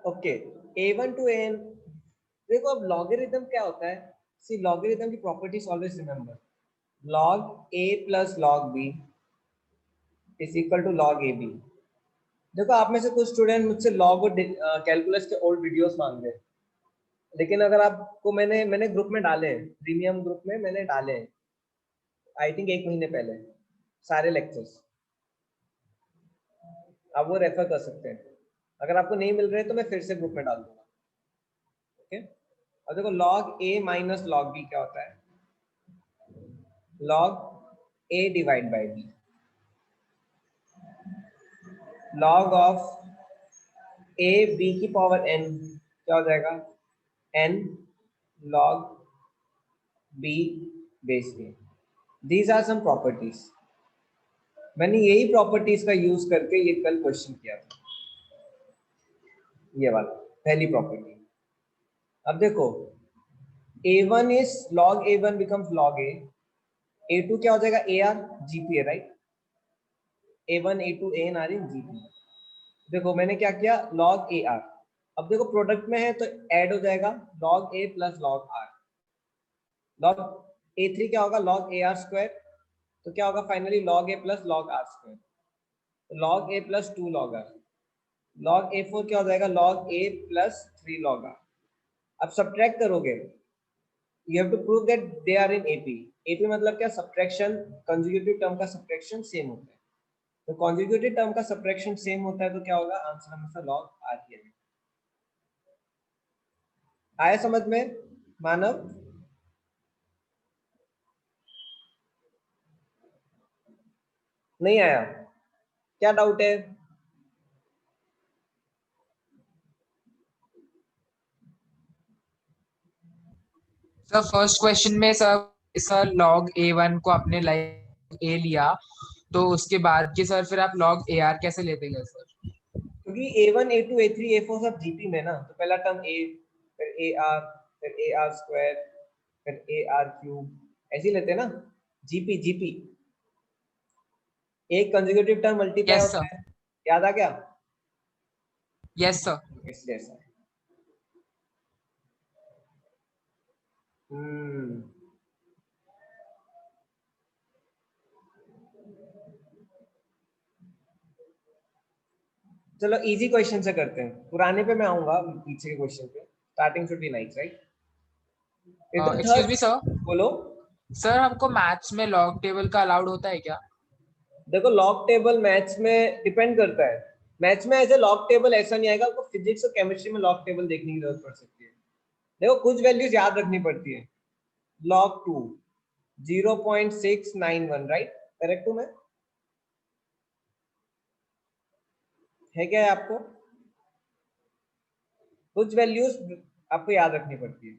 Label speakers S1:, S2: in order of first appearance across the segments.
S1: Okay, a1 to an, देखो अब logarithm क्या होता है, सी लॉगरिथम की properties always remember, log a plus log b is equal to log ab। देखो आप में से कुछ स्टूडेंट मुझसे लॉग और कैलकुलस के ओल्ड वीडियोस मांग रहे हैं, लेकिन अगर आपको मैंने ग्रुप में डाले हैं, प्रीमियम ग्रुप में मैंने डाले हैं, आई थिंक 1 महीने पहले सारे लेक्चर्स, आप वो रेफर कर सकते हैं। अगर आपको नहीं मिल रहे तो मैं फिर से ग्रुप में डाल दूंगा। ओके, अब देखो log a minus log b क्या होता है, log a divide by b, log of a b की पावर n क्या हो जाएगा, n log b base a। These are some properties, मैंने यही प्रॉपर्टीज का यूज करके ये कल क्वेश्चन किया था, ये वाला पहली प्रॉपर्टी। अब देखो a1 is log a1 becomes log a, a2 क्या हो जाएगा ar gpa, right, a1 a2 an are in gp। देखो मैंने क्या किया, log ar, अब देखो प्रोडक्ट में है तो ऐड हो जाएगा log a plus log r, log a3 क्या होगा log ar स्क्वायर, तो क्या होगा finally log a plus log r square, तो log a plus 2 log r, log a4 क्या हो जाएगा log a plus 3 log r। अब सब्ट्रैक्ट करोगे, you have to prove that they are in AP। AP मतलब क्या, सब्ट्रैक्शन, कंसेक्यूटिव टर्म का subtraction same होता है, तो कंसेक्यूटिव टर्म का सब्ट्रैक्शन सेम होता है तो क्या होगा, आंसर हमेशा log r ही आएगा। आया समझ में मानव? नहीं आया, क्या डाउट है?
S2: सर फर्स्ट क्वेश्चन में सर log a1 को आपने लाइक a लिया, तो उसके बाद के सर फिर आप log ar कैसे लेते गए सर?
S1: क्योंकि a1 a2 a3 a4 सब जीपी में ना, तो पहला टर्म a, फिर ar, फिर ar स्क्वायर, फिर ar क्यूब, ऐसे ही लेते हैं ना, जीपी जीपी, एक कंसेक्यूटिव टर्म मल्टीप्लाई
S2: यस
S1: होता
S2: सर,
S1: है, याद आ गया?
S2: Yes sir.
S1: इसलिए ऐसा है। हम्म, चलो इजी क्वेश्चन से करते हैं, पुराने पे मैं आऊंगा, पीछे के क्वेश्चन पे, starting should be nice, right? एकदम
S2: एक्सक्यूज मी
S1: थर्ड,
S2: सर,
S1: बोलो।
S2: सर हमको मैथ्स में log टेबल का अलाउड होता है क्या?
S1: देखो लॉग टेबल मैथ्स में डिपेंड करता है, मैथ्स में ऐसे लॉग टेबल ऐसा नहीं आएगा, आपको फिजिक्स और केमिस्ट्री में लॉग टेबल देखने की जरूरत पड़ सकती है। देखो कुछ वैल्यूज याद रखनी पड़ती है, log 2 0.691, राइट, करेक्ट हूं मैं? है क्या है आपको? कुछ वैल्यूज आपको याद रखनी पड़ती है,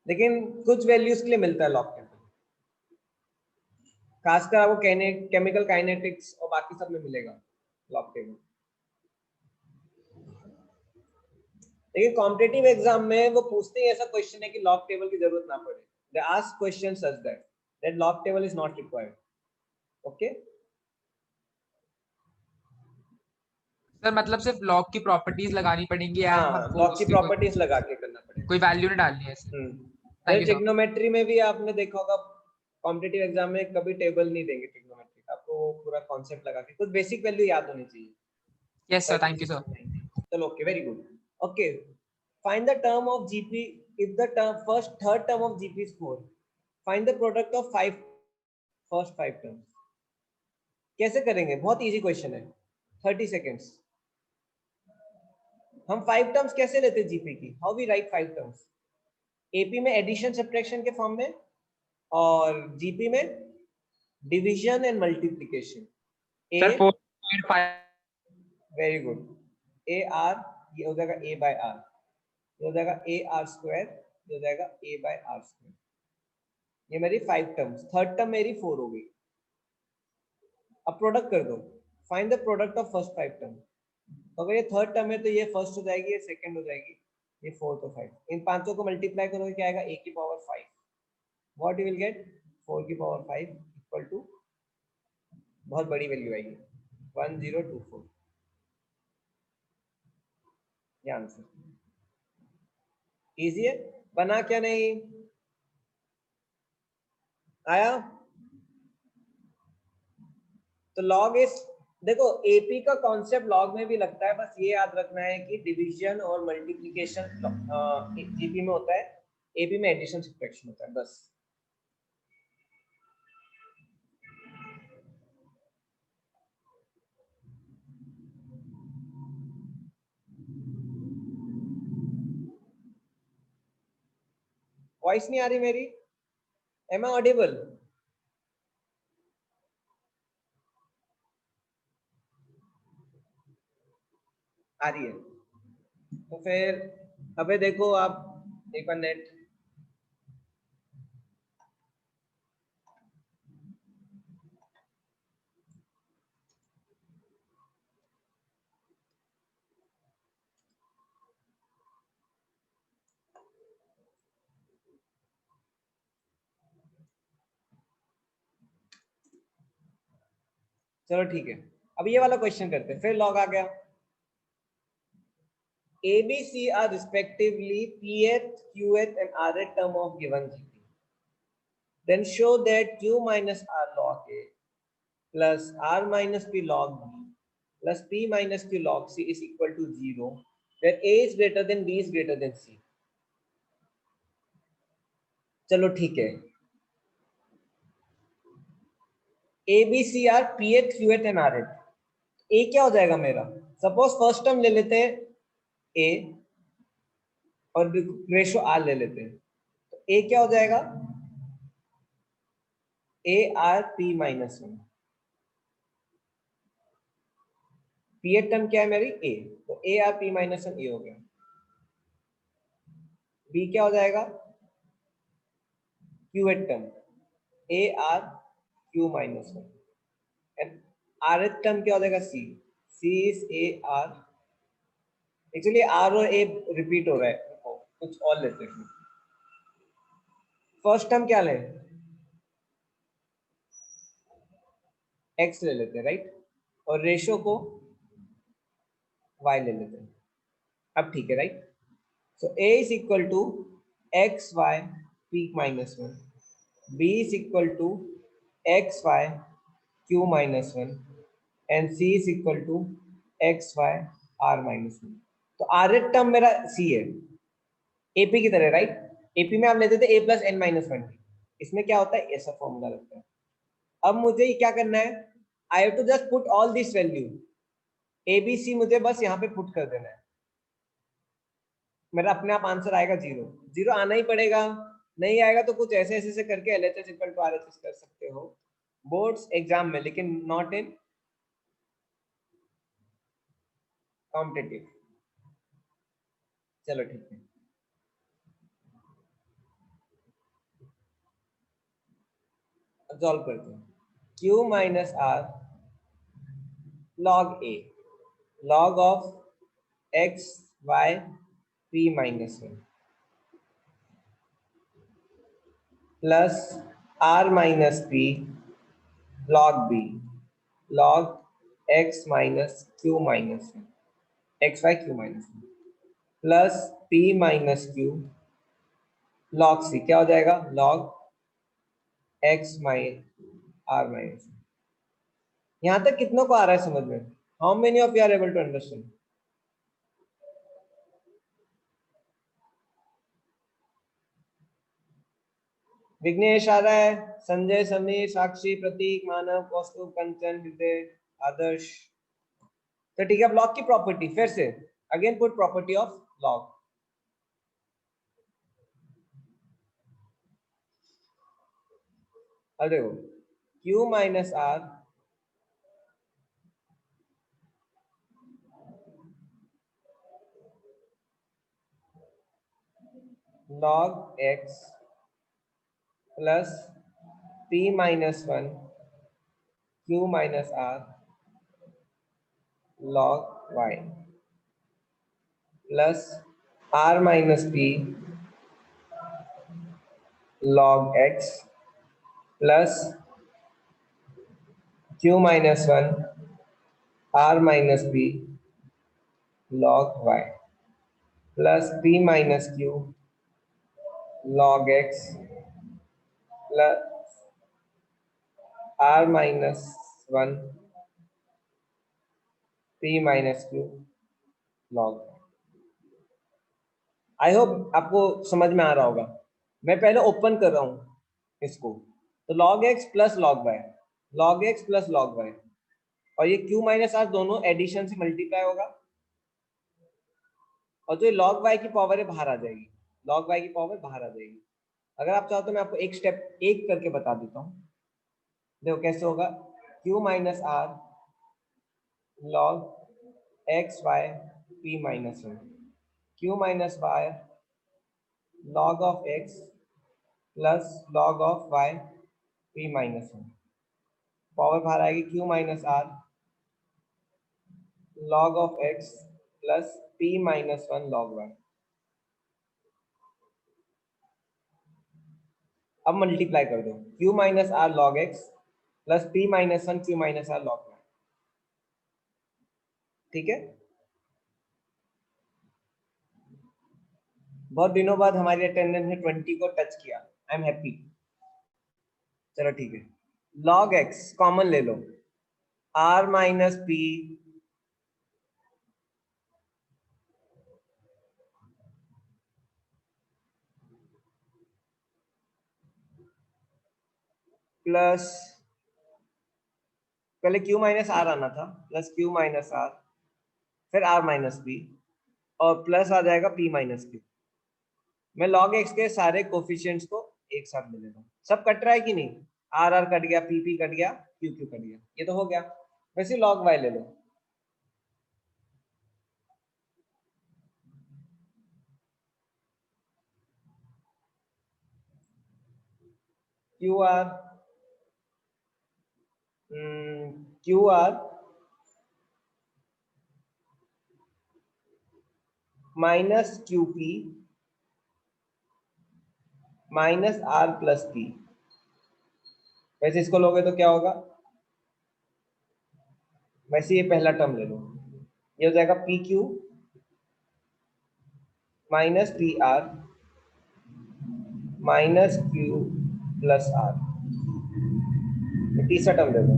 S1: लेकिन कुछ वैल्यूज के लिए मिलता है लॉग टेबल, खासकर आपको केमिकल काइनेटिक्स और बाकी सब में मिलेगा लॉग टेबल। लेकिन कॉम्पिटिटिव एग्जाम में वो पूछते ही ऐसा क्वेश्चन है कि लॉग टेबल की जरूरत ना पड़े, they ask question such that log table is not required. Okay,
S2: sir मतलब सिर्फ log की प्रॉपर्टीज लगानी पड़ेंगी एंड
S1: हाँ,
S2: हमको
S1: लॉग की
S2: उसकी
S1: प्रॉपर्टीज लगा के करना पड़ेगा।
S2: कोई वैल्यू नहीं डालनी है सर?
S1: जैसे
S2: थैंक यू सर।
S1: ट्रिग्नोमेट्री में भी आपने देखा होगा, कॉम्पिटिटिव एग्जाम में कभी टेबल नहीं देंगे ट्रिग्नोमेट्री का, आपको पूरा कॉन्सेप्ट लगा के कुछ बेसिक वैल्यू याद होनी चाहिए।
S2: Yes sir, thank you sir.
S1: चलो okay, very good. Okay, find the term of GP if the term first third term of GP is 4, find the product of first 5 terms. कैसे करेंगे, बहुत easy question है, 30 seconds. हम 5 terms कैसे लेते हैं GP की, how we write 5 terms? AP में एडिशन सब्ट्रैक्शन के फॉर्म में, और जीपी में division and multiplication. A,
S2: sir 4.5।
S1: Very good, A R, ये हो जाएगा ए बाय आर, ये हो जाएगा ए आर स्क्वायर, ये हो जाएगा ए बाय आर स्क्वायर। ये मेरी 5 टर्म्स, थर्ड टर्म मेरी 4 हो गई। अब प्रोडक्ट कर दो, find the product of first 5 term. तो अगर ये थर्ड टर्म है तो ये फर्स्ट हो जाएगी, ये सेकंड हो जाएगी, ये फोर्थ और 5, इन पांचों को मल्टीप्लाई करोगे क्या आएगा, ए की power 5, what you will gate, 4 की पावर 5 इक्वल टू, बहुत बड़ी वैल्यू आएगी, 1024। ये आंसर इजी है। बना क्या नहीं आया? तो लॉग इज, देखो एपी का कॉन्सेप्ट लॉग में भी लगता है, बस ये याद रखना है कि डिवीजन और मल्टीप्लिकेशन जीपी में होता है, एपी में एडिशन सब्ट्रैक्शन होता है बस। वॉइस नहीं आ रही मेरी? M I audible? आ रही है तो फिर अबे देखो आप एक बार नेट, चलो ठीक है, अब ये वाला क्वेश्चन करते हैं, फिर लॉग आ गया। A, B, C are respectively pth, qth and rth term of given GP. Then show that q minus r log A plus r minus p log B plus p minus q log C is equal to 0, where A is greater than B is greater than C. चलो ठीक है, A, B, C are pth, qth and rth. A क्या हो जाएगा मेरा? Suppose first term ले लेते हैं A और रेशो R ले लेते हैं, तो A क्या हो जाएगा? A R P minus 1। P at term क्या है मेरी? ए, तो A R P minus one A हो गया। बी क्या हो जाएगा? Q at term A R Q minus one. And R th term क्या हो जाएगा? C, C is A R. Actually R और ए रिपीट हो रहा है, कुछ और लेते हैं। फर्स्ट टर्म क्या लें? एक्स ले लेते हैं राइट, और रेशो को वाई ले लेते हैं। अब ठीक है right, so A is equal to X Y P minus one, b is equal to xy q minus 1 and c is equal to xy r minus 1। तो rth टर्म मेरा c है, ap की तरह राइट। ap में आप लेते थे a plus N minus one, इसमें क्या होता है? ऐसा फॉर्मूला लगता है। अब मुझे क्या करना है? I have to just put all this value, A B C मुझे बस यहाँ पे पुट कर देना है, मेरा अपने आप आंसर आएगा जीरो। जीरो आना ही पड़ेगा, नहीं आएगा तो कुछ ऐसे ऐसे से करके एलएचएस इक्वल टू आरएचएस कर सकते हो बोर्ड्स एग्जाम में, लेकिन नॉट इन कॉम्पिटिटिव। चलो ठीक है, सॉल्व करते हैं। q minus R log A log of X Y P minus one plus R minus P log B log X minus Q minus one, X Y Q minus one plus P minus Q log C, क्या हो जाएगा? Log X minus R minus. यहां तक कितनों को आ रहा है समझ में? How many of you are able to understand? Vighnesh आ रहा है, संजय, समीर, साक्षी, प्रतीक, मानव, कौस्तुभ, कंचन, हृदय, आदर्श। तो ठीक है, अब लॉग की प्रॉपर्टी फिर से again put property of log. अब देखो q minus R log X plus p minus one q minus R log y plus r minus p log x plus q minus one r minus p log y। Plus P minus Q log X plus R minus one P minus Q log. I hope आपको समझ में आ रहा होगा। मैं पहले open कर रहा हूं इसको, तो log X plus log Y, log X plus log Y, और ये क्यू माइनस आर दोनों एडिशन से मल्टीप्लाई होगा, और जो लॉग वाई की पावर है बाहर आ जाएगी, लॉग वाई की पावर बाहर आ जाएगी। अगर आप चाहो तो मैं आपको एक स्टेप एक करके बता देता हूँ। देखो कैसे होगा, Q minus R log X Y P minus one, Q minus Y log of x plus log of y p minus one, power बाहर आएगी q minus R log of x plus p minus one log y। अब multiply कर दो, q minus R log x plus p minus one q minus R log y। ठीक है, बहुत दिनों बाद हमारी अटेंडेंस ने 20 को टच किया, आई एम हैप्पी। चलो ठीक है, log x कॉमन ले लो, r माइनस पी प्लस, पहले q माइनस आर आना था, प्लस q माइनस आर फिर r माइनस पी और प्लस आ जाएगा p माइनस क्यू। मैं log x के सारे कोफिशिएंट्स को एक साथ ले लेता हूँ, सब कट रहा है कि नहीं, आर आर कट गया, पी पी कट गया, क्यू क्यू कट गया, ये तो हो गया। वैसे log y ले लो, Q R Q R minus Q P minus R plus P. वैसे इसको लोगे तो क्या होगा, वैसे ये पहला टर्म ले लो, ये हो जाएगा P Q minus P R minus Q plus R. तीसरा टर्म ले लो,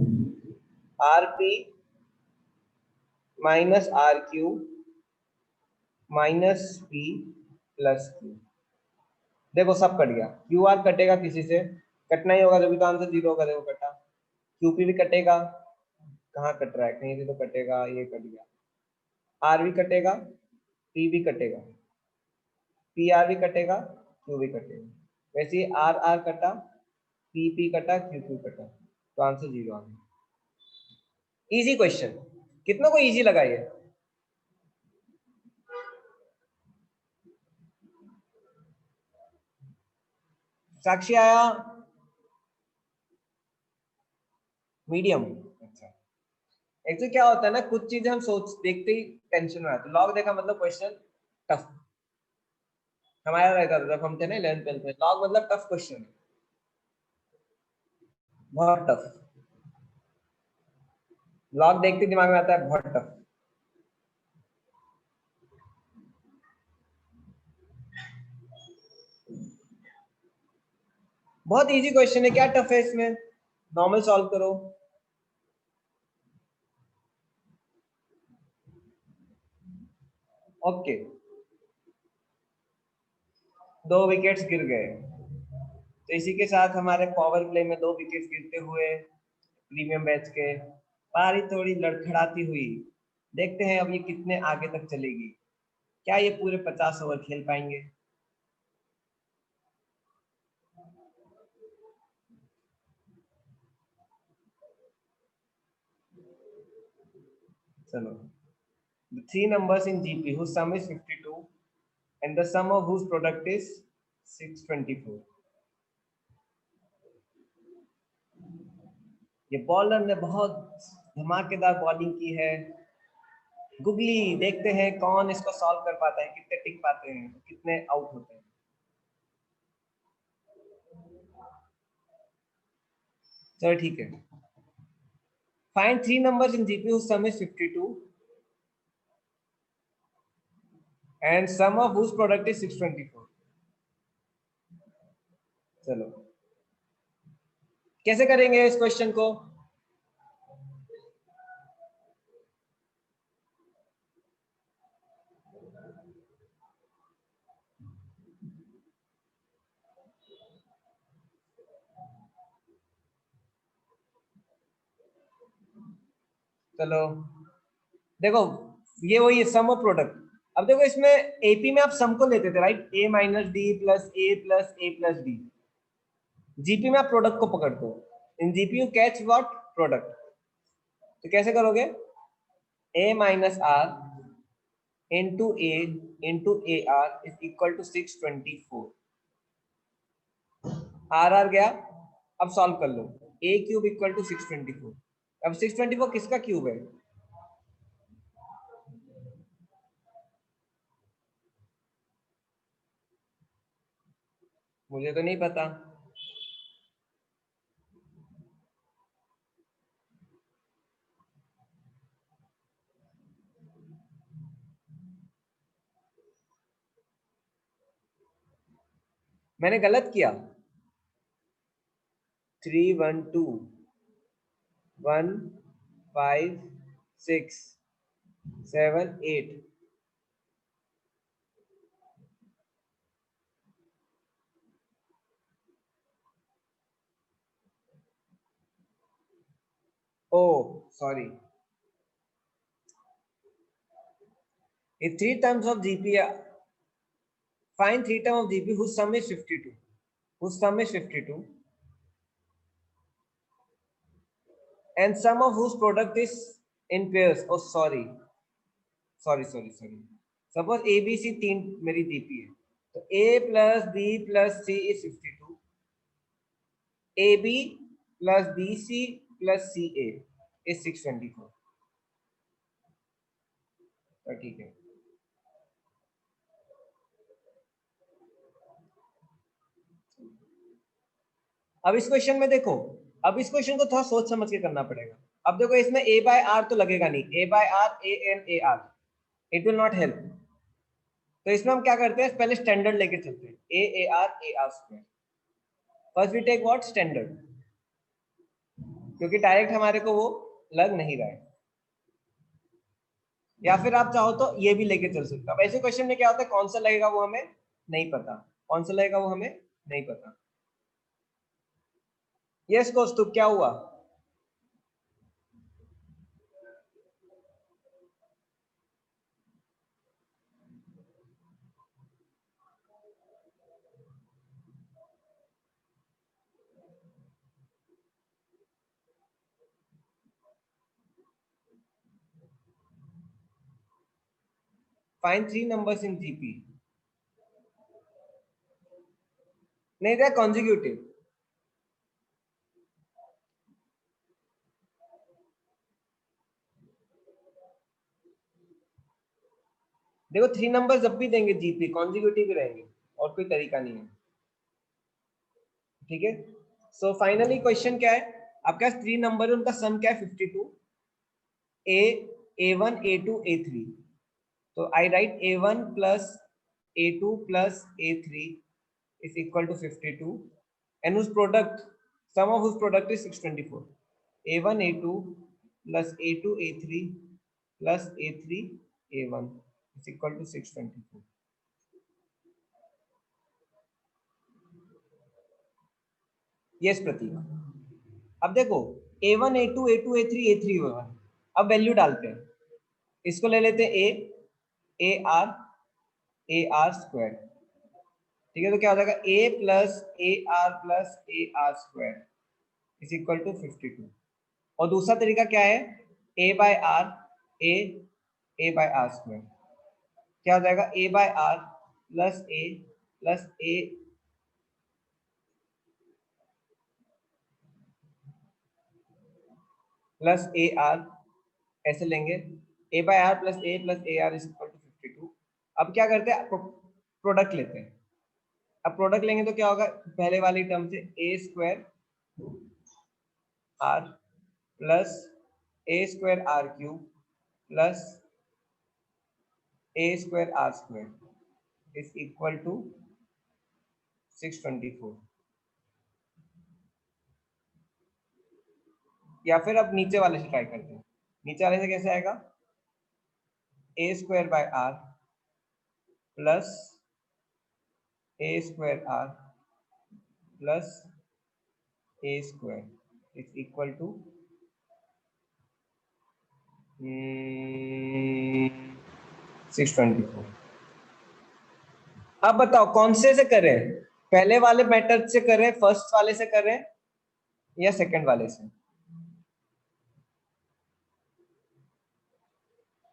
S1: R P minus R Q minus P plus Q. देखो सब कट गया, क्यू आर कटेगा किसी से, कटना ही होगा जब तो आंसर जीरो होगा। देखो कटा, क्यू पी भी कटेगा, कहाँ कट रहा है, कहीं से तो कटेगा, ये कट गया, आर भी कटेगा, पी भी कटेगा, पी आर भी कटेगा, क्यू भी कटेगा। वैसे आर आर कटा, पी पी कटा, क्यू क्यू कटा, तो आंसर जीरो आ गया। इजी क्वेश्चन, कितना को इजी लगा ये? साक्षी आया, मीडियम। अच्छा, एक तो क्या होता है ना, कुछ चीजें हम सोच देखते ही टेंशन में आते, लॉग देखा मतलब क्वेश्चन टफ हमारा रहता था जब हम थे ना 11th 12th में, लॉग मतलब टफ क्वेश्चन, बहुत टफ। लॉग देखते दिमाग में आता है बहुत टफ। बहुत इजी क्वेश्चन है, क्या टफ है इसमें, नॉर्मल सॉल्व करो। ओके, 2 विकेट्स गिर गए, तो इसी के साथ हमारे पावर प्ले में 2 विकेट्स गिरते हुए प्रीमियम बैच के पारी थोड़ी लड़खड़ाती हुई, देखते हैं अब ये कितने आगे तक चलेगी, क्या ये पूरे 50 ओवर खेल पाएंगे। चलो, the 3 numbers in GP whose sum is 52 and the sum of whose product is 624। ये बॉलर ने बहुत धमाकेदार बॉलिंग की है, गुगली, देखते हैं कौन इसको सॉल्व कर पाता है, कितने टिक पाते हैं, कितने आउट होते हैं। चलो ठीक है, find 3 numbers in GP whose sum is 52 and sum of whose product is 624। चलो कैसे करेंगे इस क्वेश्चन को? चलो देखो, ये वही सम ऑफ प्रोडक्ट। अब देखो इसमें एपी में आप सम को लेते थे right, A minus D plus A plus D. GP में आप प्रोडक्ट को पकड़ते हो, in GP you catch what, product. तो कैसे करोगे? A minus R into A R is equal to 624। R R गया, अब सॉल्व कर लो। A cube equal to 624। अब 624 किसका क्यूब है? मुझे तो नहीं पता। मैंने गलत किया। 3 1 2 1 5 6 7 8। ओ सॉरी, ये 3 terms of GP are, find 3 terms of GP whose sum is 52, whose sum is 52 and sum of whose product is in pairs। oh sorry, suppose A B C 3 मेरी जीपी है, तो A plus B plus C is 52, A B plus B C plus C A is 624। तो ठीक है, अब इस question में देखो, अब इस क्वेश्चन को थोड़ा सोच समझ के करना पड़ेगा। अब देखो इसमें ए बाय आर तो लगेगा नहीं, A by R A and A R, it will not help. तो इसमें हम क्या करते हैं, पहले स्टैंडर्ड लेके चलते हैं, A R square. First we take what, standard, क्योंकि डायरेक्ट हमारे को वो लग नहीं रहा है। या फिर आप चाहो तो ये भी लेके चल सकते हो। अब ऐसे क्वेश्चन में क्या होता है, कौन सा लगेगा वो हमें नहीं पता, कौन सा लगेगा वो हमें नहीं पता। यस कौस्तुभ, क्या हुआ? Find 3 numbers in GP। नहीं था कॉन्जिक्यूटिव। देखो 3 नंबर जब भी देंगे जीपी कॉन्जिक्यूटिव ही रहेंगे, और कोई तरीका नहीं है। ठीक है, सो फाइनली क्वेश्चन क्या है, आपके पास 3 नंबर है, उनका सम क्या है 52, ए A1 A2 A3। तो I write A1 plus A2 plus A3 is equal to 52 and whose product, sum of whose product is 624। A1 A2 plus A2 A3 plus A3 A1 is equal to 624। Yes प्रतीक। अब देखो A1 A2 A2 A3 A3 A1, अब value डालते हैं, इसको ले लेते हैं A R square. ठीक है, तो क्या हो जाएगा A R square is equal to 52। और दूसरा तरीका क्या है, A by R A A by R square, क्या हो जाएगा A by R plus A plus A R, ऐसे लेंगे A by R plus A R is equal to 52। अब क्या करते हैं, प्रोडक्ट लेते हैं। अब प्रोडक्ट लेंगे तो क्या होगा, पहले वाली टर्म से A square R plus A square R cube plus a square r square is equal to 624। या फिर अब नीचे वाले से ट्राई करते हैं। नीचे वाले से कैसे आएगा? a square by r plus a square r plus a square is equal to 624। अब बताओ कौन से करें? पहले वाले मेथड से करें, फर्स्ट वाले से करें, या सेकंड वाले से?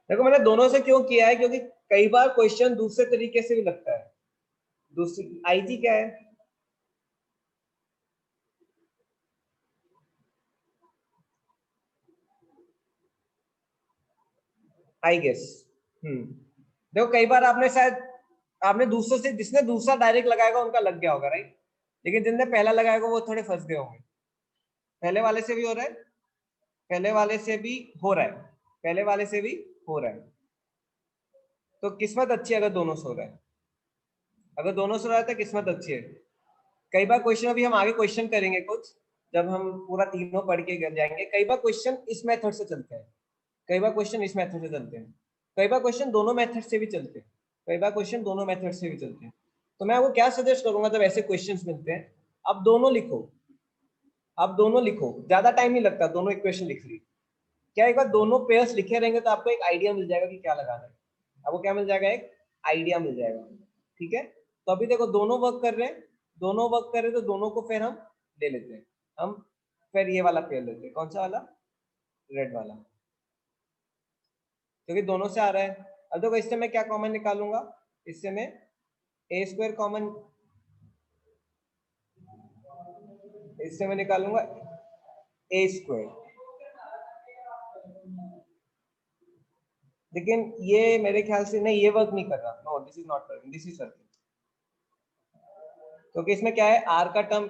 S1: देखो मैंने दोनों से क्यों किया है, क्योंकि कई बार क्वेश्चन दूसरे तरीके से भी लगता है। दूसरी आईजी क्या है? I guess. देखो कई बार आपने शायद आपने दूसरों से, जिसने दूसरा डायरेक्ट लगाएगा उनका लग गया होगा, राइट? लेकिन जिसने पहला लगाएगा वो थोड़े फंस गए होंगे। पहले वाले से भी हो रहा है, पहले वाले से भी हो रहा है, पहले वाले से भी हो रहा है। तो किस्मत अच्छी है अगर दोनों से हो रहा है। अगर दोनों से हो रहा है तो किस्मत अच्छी है। कई बार क्वेश्चन, अभी हम आगे क्वेश्चन करेंगे कुछ, जब हम पूरा तीनों पढ़ के जाएंगे, कई बार क्वेश्चन इस मेथड से चलते हैं, कई बार क्वेश्चन इस मेथड से चलते हैं, कई बार क्वेश्चन दोनों मेथड से भी चलते हैं, कई बार क्वेश्चन दोनों मेथड से भी चलते हैं। तो मैं आपको क्या सजेस्ट करूंगा, जब ऐसे क्वेश्चंस मिलते हैं, आप दोनों लिखो, आप दोनों लिखो, ज्यादा टाइम नहीं लगता, दोनों इक्वेशन लिख ली। क्या एक बार दोनों पेयर्स लिखे रहेंगे तो आपको एक आइडिया मिल जाएगा कि क्या लगाना है। आपको क्या मिल जाएगा? एक आइडिया मिल जाएगा। ठीक है, तो अभी देखो दोनों वर्क कर रहे हैं, दोनों वर्क कर रहे हैं, तो दोनों को फिर हम ले लेते हैं। हम फिर ये वाला पेयर लेते हैं। कौन सा वाला? रेड वाला, क्योंकि दोनों से आ रहा है। अब देखो इससे मैं क्या कॉमन निकालूंगा? इससे मैं ए स्क्वायर कॉमन, इससे मैं निकालूंगा ए स्क्वायर। लेकिन ये मेरे ख्याल से नहीं, ये वर्क नहीं कर रहा। No, this is not working, this is working. क्योंकि इसमें क्या है, आर का टर्म,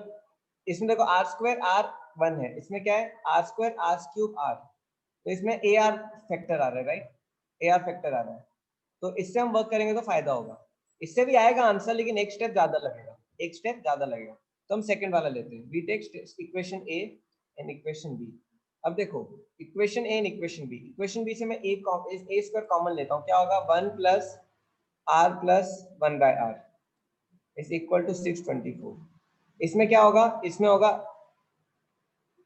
S1: इसमें देखो आर स्क्वायर आर 1 है, इसमें क्या है, R square R cube R, तो इसमें ए आर फैक्टर आ रहा है, राइट? ए आर फैक्टर आ रहा है, तो इससे हम वर्क करेंगे तो फायदा होगा। इससे भी आएगा आंसर, लेकिन एक स्टेप ज्यादा लगेगा, एक स्टेप ज्यादा लगेगा। तो हम सेकंड वाला लेते हैं। We take equation A and equation B. अब देखो equation A and equation B, equation B से मैं ए स्क्वायर कॉमन लेता हूँ, क्या होगा? 1 plus R plus 1 by R is equal to 624। इसमें क्या होगा? इसमें होगा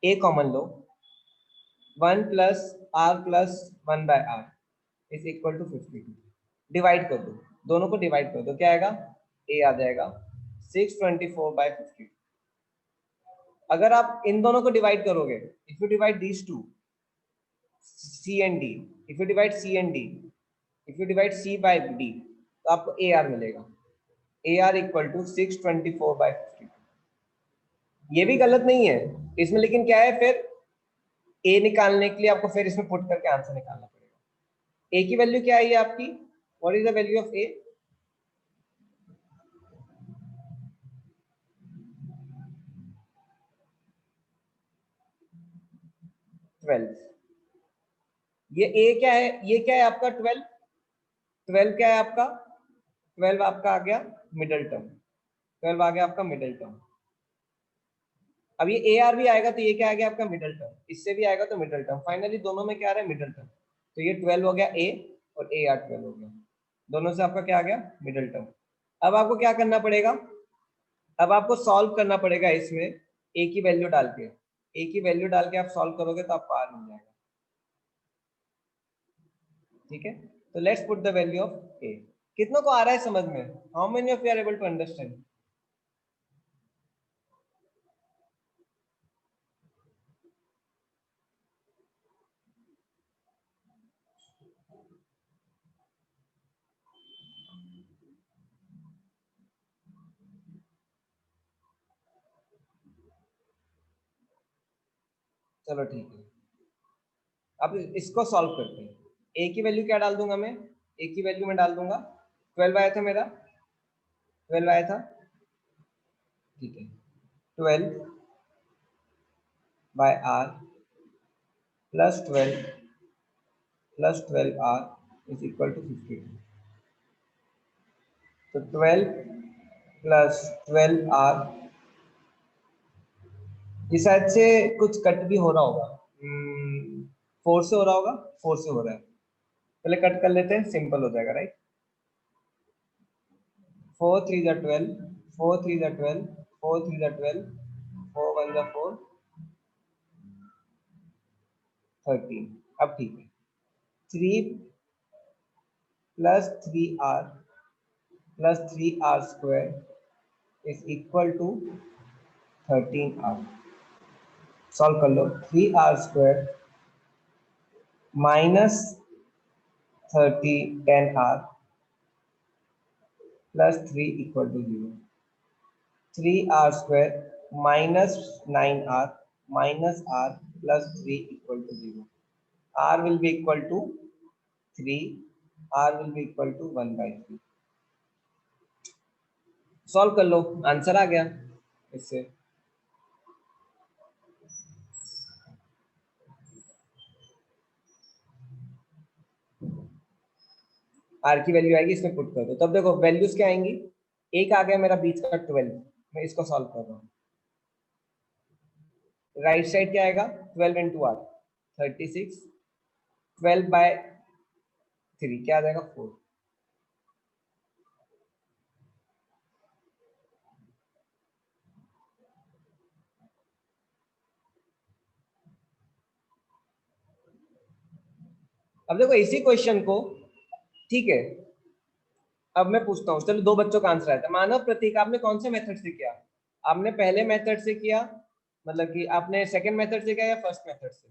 S1: ए कॉमन लो, 1 plus R plus 1 by R is equal to 52। Divide कर दो, दोनों को डिवाइड कर दो, क्या आएगा? ए आ जाएगा 624/50। अगर आप इन दोनों को डिवाइड करोगे, if you divide these two C and D, if you divide C and D, if you divide C by D, तो आपको ए आर मिलेगा। A R equal to 624/52। ये भी गलत नहीं है इसमें, लेकिन क्या है, फिर ए निकालने के लिए आपको फिर इसमें पुट करके आंसर निकालना पड़ेगा। ए की वैल्यू क्या है आपकी? What is the value of A? 12। ये ए क्या है? ये क्या है आपका? 12। 12 क्या है आपका? 12 आपका आ गया मिडल टर्म, 12 आ गया आपका मिडल टर्म। अब ये ए आर भी आएगा तो ये क्या आ गया आपका? Middle term. इससे भी आएगा तो मिडल टर्म। फाइनली दोनों में क्या आ रहा है? Middle term. तो ये 12 हो गया ए, और ए आर 12 हो गया। दोनों से आपका क्या आ गया? Middle term. अब आपको क्या करना पड़ेगा? अब आपको सॉल्व करना पड़ेगा इसमें ए की वैल्यू डाल के। ए की वैल्यू डाल के आप सॉल्व करोगे तो आपको आर मिल जाएगा। ठीक है, तो let's put the value of A. कितनों को आ रहा है समझ में? How many of you are able to understand? चलो ठीक है, अब इसको सॉल्व करते हैं। ए की वैल्यू क्या डाल दूंगा मैं? ए की वैल्यू मैं डाल दूंगा 12 आया था मेरा, 12 आया था। ठीक है, 12 by R plus 12 plus 12 R is equal to 52। तो 12 प्लस 12R, ये शायद से कुछ कट भी हो रहा होगा, 4 से हो रहा होगा, 4 से हो रहा है, पहले कट कर लेते हैं, सिंपल हो जाएगा, राइट। 4 3 जा 12, 4 3 जा 12, 4 3 जा 12, 4 1 जा 4, 13। अब ठीक है, 3 plus 3R plus 3R square is equal to 13R। Solve कर लो। 3R square minus 10R plus 3 equal to 0। 3R square minus 9R minus R plus 3 equal to 0। R will be equal to 3, R will be equal to 1/3। Solve कर लो, answer आ गया इससे। Are की value आएगी, इसमें put कर दो। तब देखो वैल्यूज क्या आएंगी, एक आ गया मेरा बीच का 12, मैं इसको सॉल्व कर रहा हूँ। राइट साइड क्या आएगा, 12 इंटू आर 36, 12/3 क्या आ जाएगा 4। अब देखो इसी क्वेश्चन को, ठीक है, अब मैं पूछता हूँ, चलो दो बच्चों का आंसर आया था। मानव प्रतीक आपने कौन से मेथड से किया, आपने पहले मेथड से किया, मतलब कि आपने सेकंड मेथड से किया या फर्स्ट मेथड से?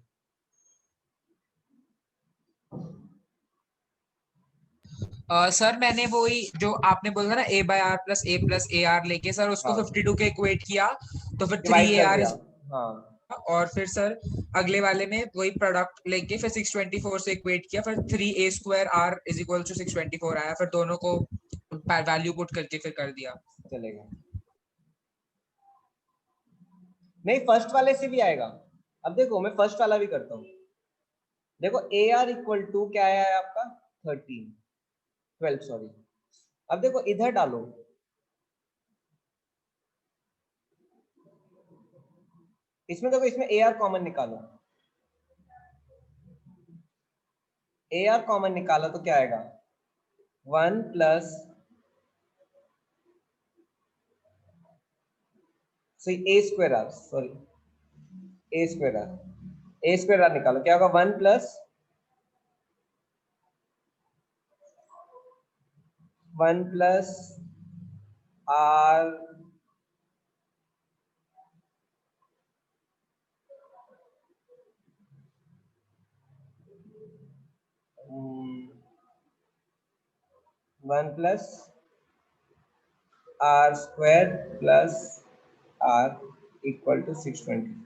S2: सर मैंने वही जो आपने बोला ना a/r + a + ar लेके सर उसको
S1: हाँ,
S2: 52 के इक्वेट किया, तो फिर
S1: डिवाइड कर
S2: 3ar
S1: दिया।
S2: इज,
S1: हाँ,
S2: और फिर सर अगले वाले में वही प्रोडक्ट लेके फिर 624 से इक्वेट किया, फिर 3a² r is equal to 624 आया, फिर दोनों को वैल्यू पुट करके फिर कर दिया।
S1: चलेगा। नहीं, फर्स्ट वाले से भी आएगा। अब देखो मैं फर्स्ट वाला भी करता हूँ। देखो ए आर इक्वल टू क्या आया है आपका, 13, 12 सॉरी। अब देखो इधर डालो, इसमें देखो, इसमें ए आर कॉमन निकालो, ए आर कॉमन निकालो तो क्या आएगा, 1 plus A square R, sorry A square R निकालो, क्या होगा, 1 plus 1 plus R one plus R square plus R equal to 624।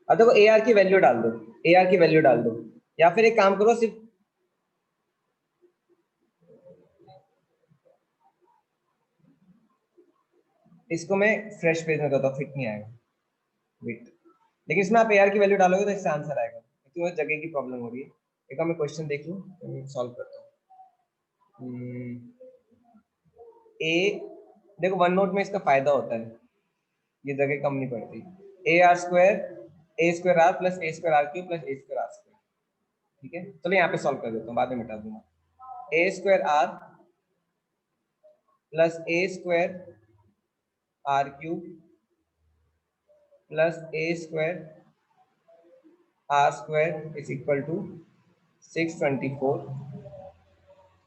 S1: अब देखो ए आर की वैल्यू डाल दो, ए आर की वैल्यू डाल दो, या फिर एक काम करो, सिर्फ इसको मैं फ्रेश पेज में करता हूँ, फिट नहीं आएगा, वेट। लेकिन इसमें आप ए आर की वैल्यू डालोगे तो इससे आंसर आएगा, क्योंकि मुझे जगह की प्रॉब्लम हो रही है। एक बार मैं क्वेश्चन देख लूँ तो सॉल्व करता हूँ। ए, देखो वन नोट में इसका फायदा होता है, ये जगह कम नहीं पड़ती। A square R plus A square R Q plus A square R square, ठीक है। चलो यहाँ पे सॉल्व कर देता हूँ, बाद में मिटा दूंगा। A square R plus A square R cube plus A square R square is equal to 624।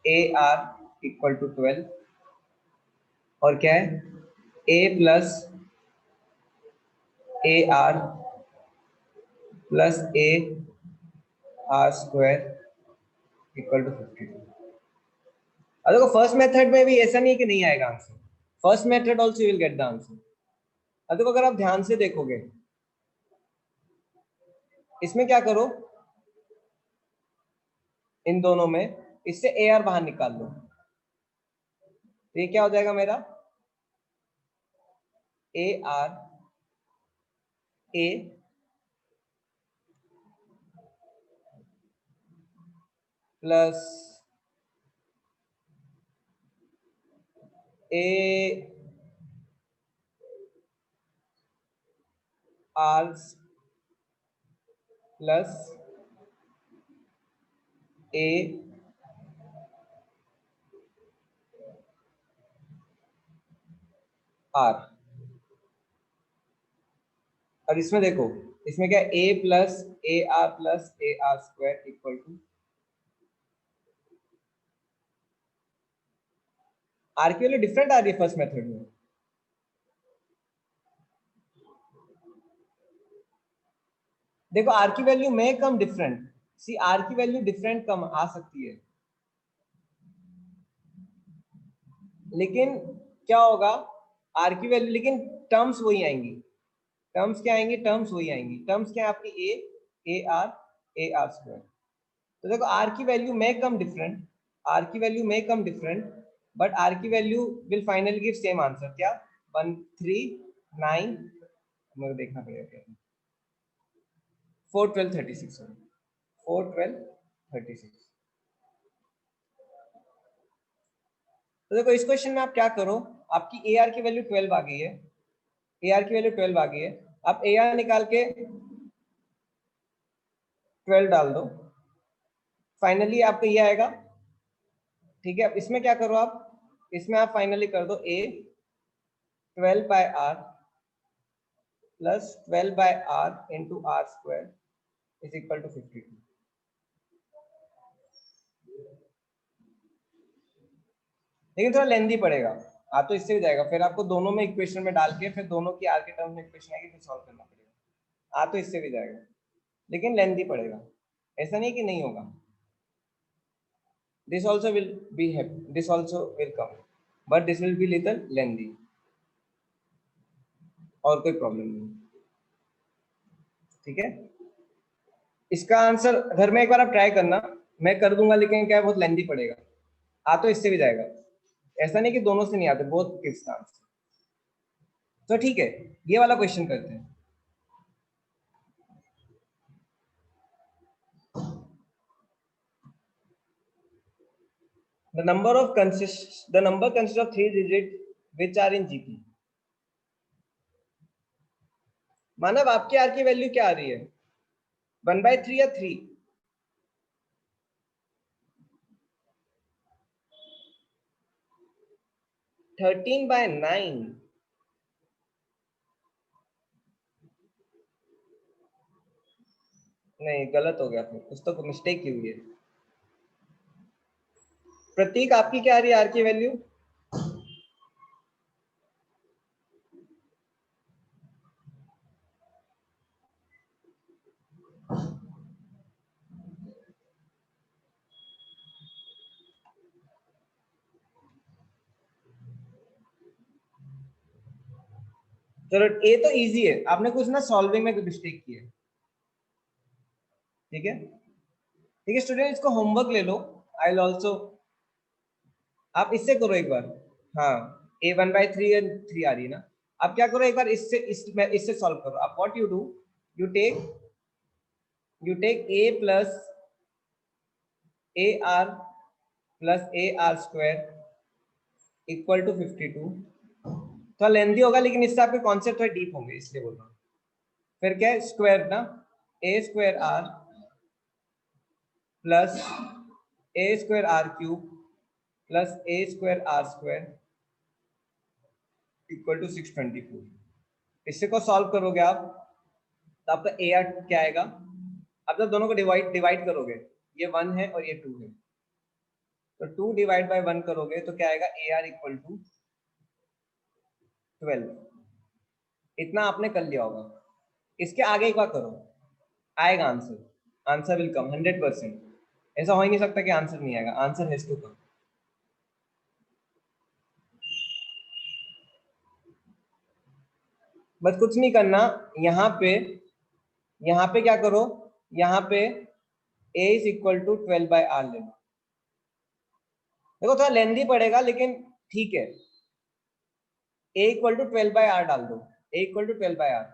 S1: A R equal to 12, और क्या है, A plus A R plus A R square equal to 52। अब देखो फर्स्ट मेथड में भी ऐसा नहीं है कि नहीं आएगा answer, first method also will get the answer. अब देखो अगर आप ध्यान से देखोगे, इसमें क्या करो, इन दोनों में इससे ए आर बाहर निकाल लो, तो ये क्या हो जाएगा मेरा, A R A plus A R plus A R, और इसमें देखो, इसमें क्या A plus A R square equal to R की वैल्यू डिफरेंट आ रही है फर्स्ट मेथड में। देखो आर की वैल्यू में कम डिफरेंट, सी आर की वैल्यू डिफरेंट कम आ सकती है, लेकिन क्या होगा, आर की वैल्यू, लेकिन टर्म्स वही आएंगी। टर्म्स क्या आएंगी? टर्म्स वही आएंगी। टर्म्स क्या है आपकी? ए आर स्क्वायर। तो देखो आर की वैल्यू में कम डिफरेंट, आर की वैल्यू में कम डिफरेंट, बट आर की value will finally give same answer. क्या? 139, मुझे देखना पड़ेगा क्या, 41236, 41236। तो देखो इस क्वेश्चन में आप क्या करो, आपकी ए आर की वैल्यू 12 आ गई है, ए आर की वैल्यू 12 आ गई है, आप ए आर निकाल के 12 डाल दो, फाइनली आपका ये आएगा। ठीक है, अब इसमें क्या करो आप, इसमें आप फाइनली कर दो A 12 by R plus 12 by R into R square is equal to 52। लेकिन थोड़ा लेंदी पड़ेगा, आ तो इससे भी जाएगा, फिर आपको दोनों में इक्वेशन में डाल के फिर दोनों की आर के टर्म में इक्वेशन आएगी, फिर सॉल्व करना पड़ेगा। आ तो इससे भी जाएगा, लेकिन लेंदी पड़ेगा, ऐसा नहीं कि नहीं होगा। This also will be this also will come, but this will be little lengthy, और कोई प्रॉब्लम नहीं। ठीक है, इसका आंसर घर में एक बार आप ट्राई करना, मैं कर दूंगा, लेकिन क्या है, बहुत लेंदी पड़ेगा। आ तो इससे भी जाएगा, ऐसा नहीं कि दोनों से नहीं आते, बहुत गिव्स का आंसर। तो ठीक है, ये वाला क्वेश्चन करते हैं। The number consists of 3 digits which are in GP। मानव आपके आर की वैल्यू क्या आ रही है? 1/3 या 3? 13/9। नहीं, गलत हो गया, फिर कुछ तो मिस्टेक की हुई है। प्रतीक आपकी क्या आ रही है आर की वैल्यू? चलो ए तो इजी है, आपने कुछ ना सॉल्विंग में मिस्टेक की है। ठीक है, ठीक है स्टूडेंट, इसको होमवर्क ले लो। आई विल ऑल्सो, आप इससे करो एक बार। हाँ, ए 1/3 3 आ रही है ना, आप क्या करो एक बार इससे सॉल्व करो। आप what you do, you take A plus A R plus A R square equal to 52। थोड़ा लेंदी होगा, लेकिन इससे आपके कॉन्सेप्ट थोड़े डीप होंगे, इसलिए बोल रहा हूँ। फिर क्या है, स्क्वायर ना, A square R plus A square R cube plus A square R square equal to 624। इससे को सॉल्व करोगे आप, तो आपका ए आर क्या आएगा? अब जब दोनों को डिवाइड करोगे, ये 1 है और ये 2 है, तो 2 डिवाइड बाय 1 करोगे तो क्या आएगा? A R equal to 12। इतना आपने कर लिया होगा। इसके आगे एक बार करो, आएगा आंसर, आंसर विल कम 100%। ऐसा हो ही नहीं सकता कि आंसर नहीं आएगा, आंसर हैज टू कम। बस कुछ नहीं करना, यहाँ पे क्या करो, यहाँ पे a is equal to 12/r ले लो। देखो थोड़ा लेंदी पड़ेगा, लेकिन ठीक है, a इक्वल टू 12/r डाल दो, a equal to 12/r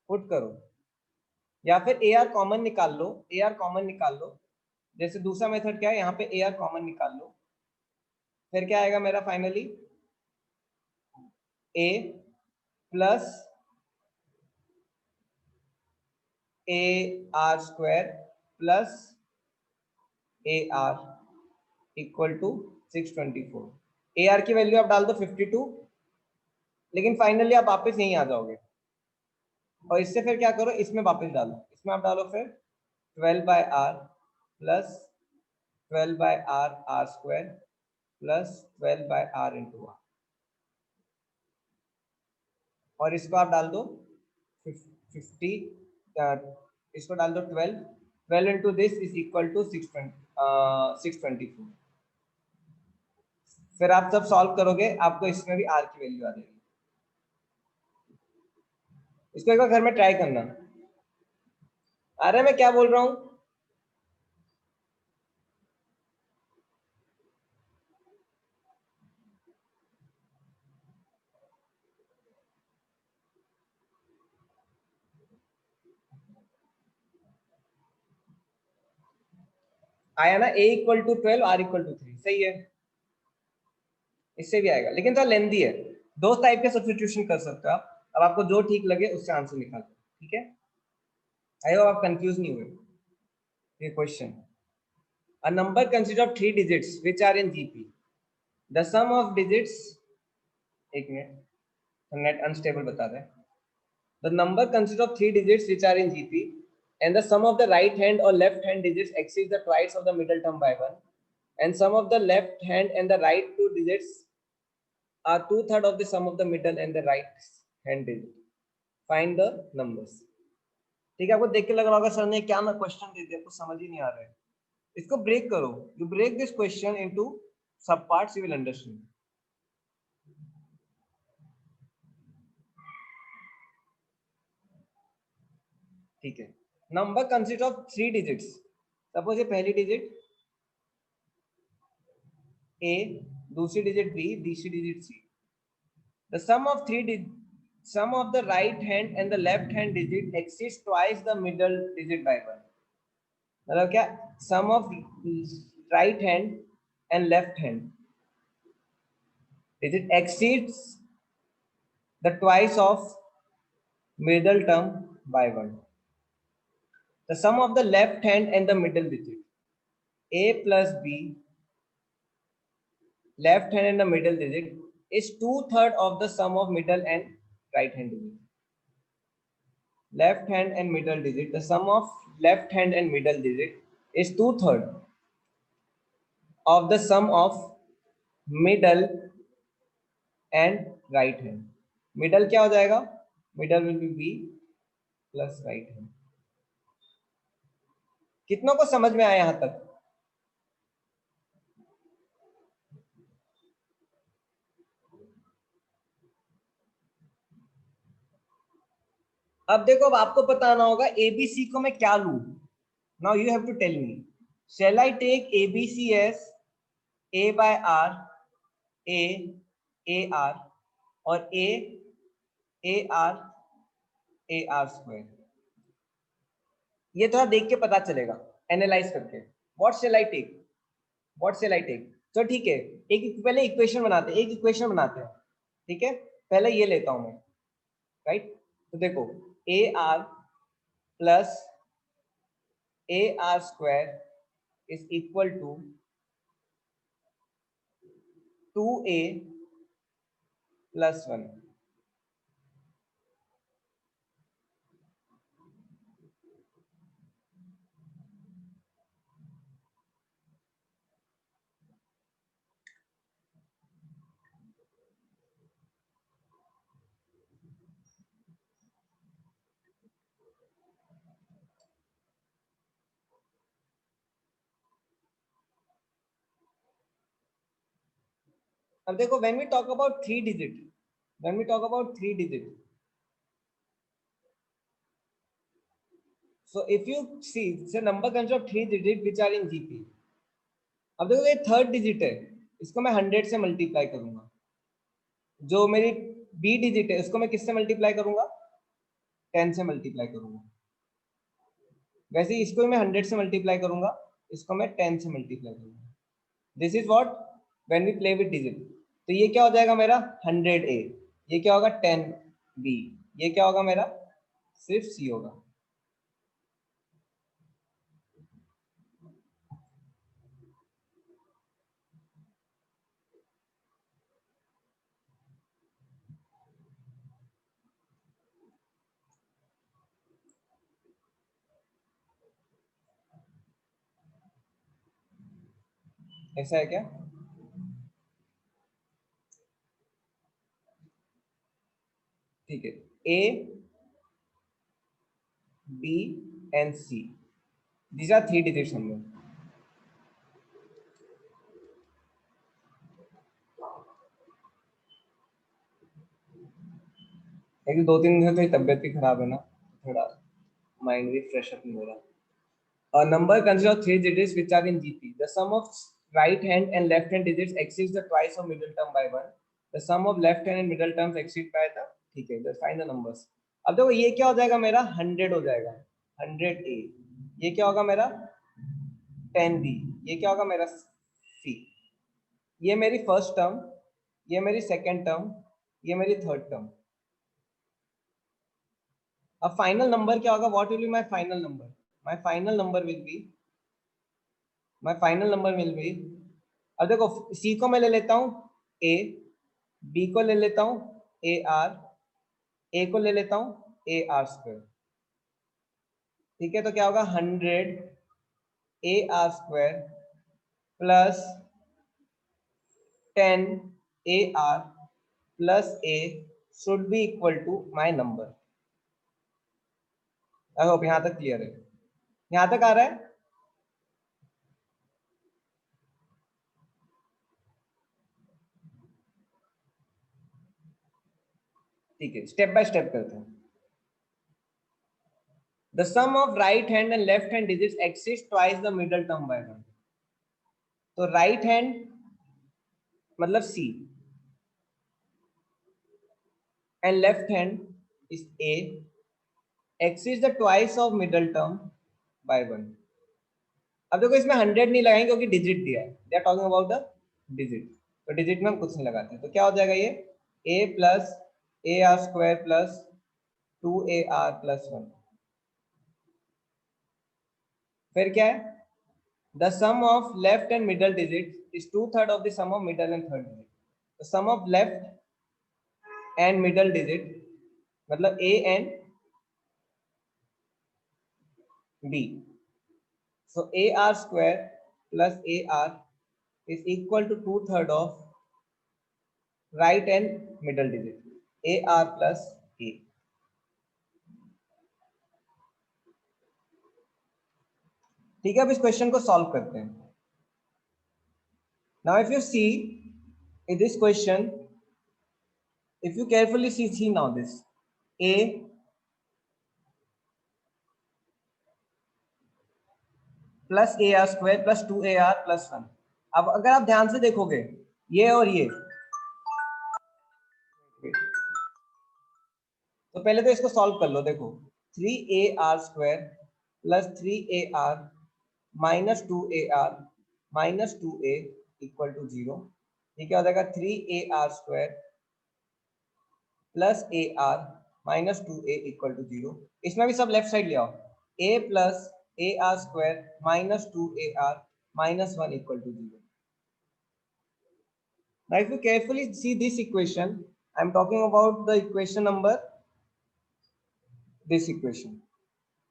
S1: put करो, या फिर ए आर कॉमन निकाल लो, ए आर कॉमन निकाल लो। जैसे दूसरा मेथड क्या है, यहाँ पे ए आर कॉमन निकाल लो, फिर क्या आएगा मेरा finally? A plus A R square plus A R equal to 624। A R की वैल्यू आप डाल दो 52, लेकिन फाइनली आप वापस यहीं आ जाओगे और इससे फिर क्या करो, इसमें वापस डालो, इसमें आप डालो फिर 12/r plus 12/r R square plus 12/r into R, और इसको आप डाल दो 50, इसको डाल दो 12 into this is equal to 624। फिर आप जब सॉल्व करोगे आपको इसमें भी आर की वैल्यू आ जाएगी। इसको एक बार घर में ट्राई करना। आ रहा है मैं क्या बोल रहा हूँ? आया ना? a equal to 12, r equal to 3, सही है। इससे भी आएगा लेकिन थोड़ा लेंदी है। दो टाइप के सब्स्टिट्यूशन कर सकते हो आप। अब आपको जो ठीक लगे उससे आंसर निकालो, ठीक है? आई होप आप कंफ्यूज नहीं हुए। ये question, a number consists of 3 digits which are in GP. The sum of digits, एक मिनट, नेट अनस्टेबल बता रहा है। The number consists of 3 digits which are in GP, and the sum of the right hand or left hand digits exceeds the twice of the middle term by 1, and sum of the left hand and the right two digits are 2/3 of the sum of the middle and the right hand digit. Find the numbers. ठीक है, आपको देख के लग रहा होगा sir ने क्या ना क्वेश्चन दे दिया, कुछ समझ ही नहीं आ रहा है। इसको ब्रेक करो, you break this question into sub parts, you will understand. ठीक है, number consist of 3 digits. Suppose ये पहली डिजिट ए, दूसरी डिजिट बी, तीसरी digit C. The sum of the right hand and the left hand digit exceeds twice the middle digit by 1। मतलब क्या? sum of right hand and left hand digit exceeds the twice of middle term by 1। The sum of the left hand and the middle digit, a plus b, left hand and the middle digit, is 2/3 of the sum of middle and right hand digit। Left hand and middle digit, the sum of left hand and middle digit is 2/3 of the sum of middle and right hand। middle क्या हो जाएगा? middle will be b plus right hand। कितनों को समझ में आया यहां तक? अब देखो, अब आपको बताना होगा एबीसी को मैं क्या लूं। Now you have to tell me, shall I take ABC as a by r, a r, or a r, a r square? ये थोड़ा देख के पता चलेगा, एनालाइज करके। What shall I take, what shall I take? तो ठीक है, एक पहले इक्वेशन बनाते हैं, एक इक्वेशन बनाते हैं, ठीक है? पहले ये लेता हूं मैं, राइट? तो देखो, A R plus A R square is equal to 2a plus 1। अब देखो, when we talk about 3 digit, when we talk about 3 digit, so if you see the number consists of 3 digit which are in GP। अब देखो ये third digit है, इसको मैं 100 से multiply करूंगा। जो मेरी बी डिजिट है उसको मैं किससे मल्टीप्लाई करूंगा? 10 से मल्टीप्लाई करूंगा। वैसे इसको मैं 100 से मल्टीप्लाई करूंगा, इसको मैं 10 से मल्टीप्लाई करूंगा। This is what when we play with digit. तो ये क्या हो जाएगा मेरा? 100a। ये क्या होगा 10b, ये क्या होगा मेरा सिर्फ c होगा। ऐसा है क्या? ठीक है, a b and c, these are 3 digits number। लेकिन 2-3 दिन से तो तबियत भी खराब है ना, थोड़ा माइंड भी फ्रेश अप नहीं हो रहा। A number consists of 3 digits which are in GP. The sum of right hand and left hand digits exceeds the twice of middle term by 1. The sum of left hand and middle terms exceed by the, ठीक है, just find the numbers। अब देखो ये क्या हो जाएगा मेरा 100 हो जाएगा, 100a। ये क्या होगा मेरा 10b। ये क्या होगा मेरा c। ये मेरी फर्स्ट टर्म, ये मेरी सेकेंड टर्म, ये मेरी थर्ड टर्म। अब फाइनल नंबर क्या होगा? What will be my final number? My final number will be, my final number will be, अब देखो C को मैं ले लेता हूँ A, B को ले लेता हूँ AR, A को ले लेता हूँ AR स्क्वायर। ठीक है, तो क्या होगा 100 AR square plus 10 AR plus A should be equal to my number. I hope यहां तक क्लियर है, यहां तक आ रहा है? ठीक है, स्टेप बाय स्टेप करते हैं। The sum of right hand and left hand digits exceeds twice the middle term by 1। तो राइट हैंड मतलब C and left hand is A exceeds the twice of middle term by 1। अब देखो इसमें 100 नहीं लगाएंगे क्योंकि डिजिट दिया है, they are talking about the digit, तो डिजिट में हम कुछ नहीं लगाते। तो क्या हो जाएगा ये a plus A R square plus 2AR plus 1। फिर क्या है? The sum of left and middle digit is 2/3 of the sum of middle and third digit. The sum of left and middle digit मतलब a and b, so AR square plus AR is equal to 2/3 of right and middle digit AR plus A। ठीक है, अब इस question को solve करते हैं। Now if you see in this question, if you carefully see now this A plus AR square plus 2AR plus 1। अब अगर आप ध्यान से देखोगे ये और ये, तो पहले तो इसको सॉल्व कर लो। देखो 3AR square plus 3AR minus 2AR minus 2A equal to 0। ये क्या हो जाएगा 3AR square plus AR minus 2A equal to 0। इसमें भी सब लेफ्ट साइड ले आओ, A plus AR square minus 2AR minus 1 equal to 0। Now if you carefully see this equation, I am talking about the equation number, this equation।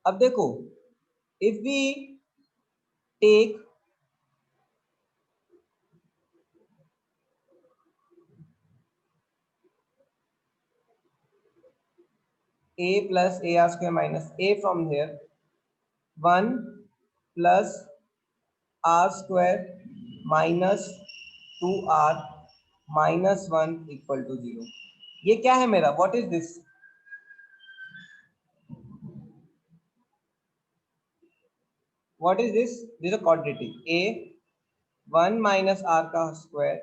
S1: अब देखो if we take A plus AR square minus A from here, 1 plus R square minus 2R minus 1 equal to 0। ये क्या है मेरा? What is this? What is this? This is a quadratic। A 1 minus R का square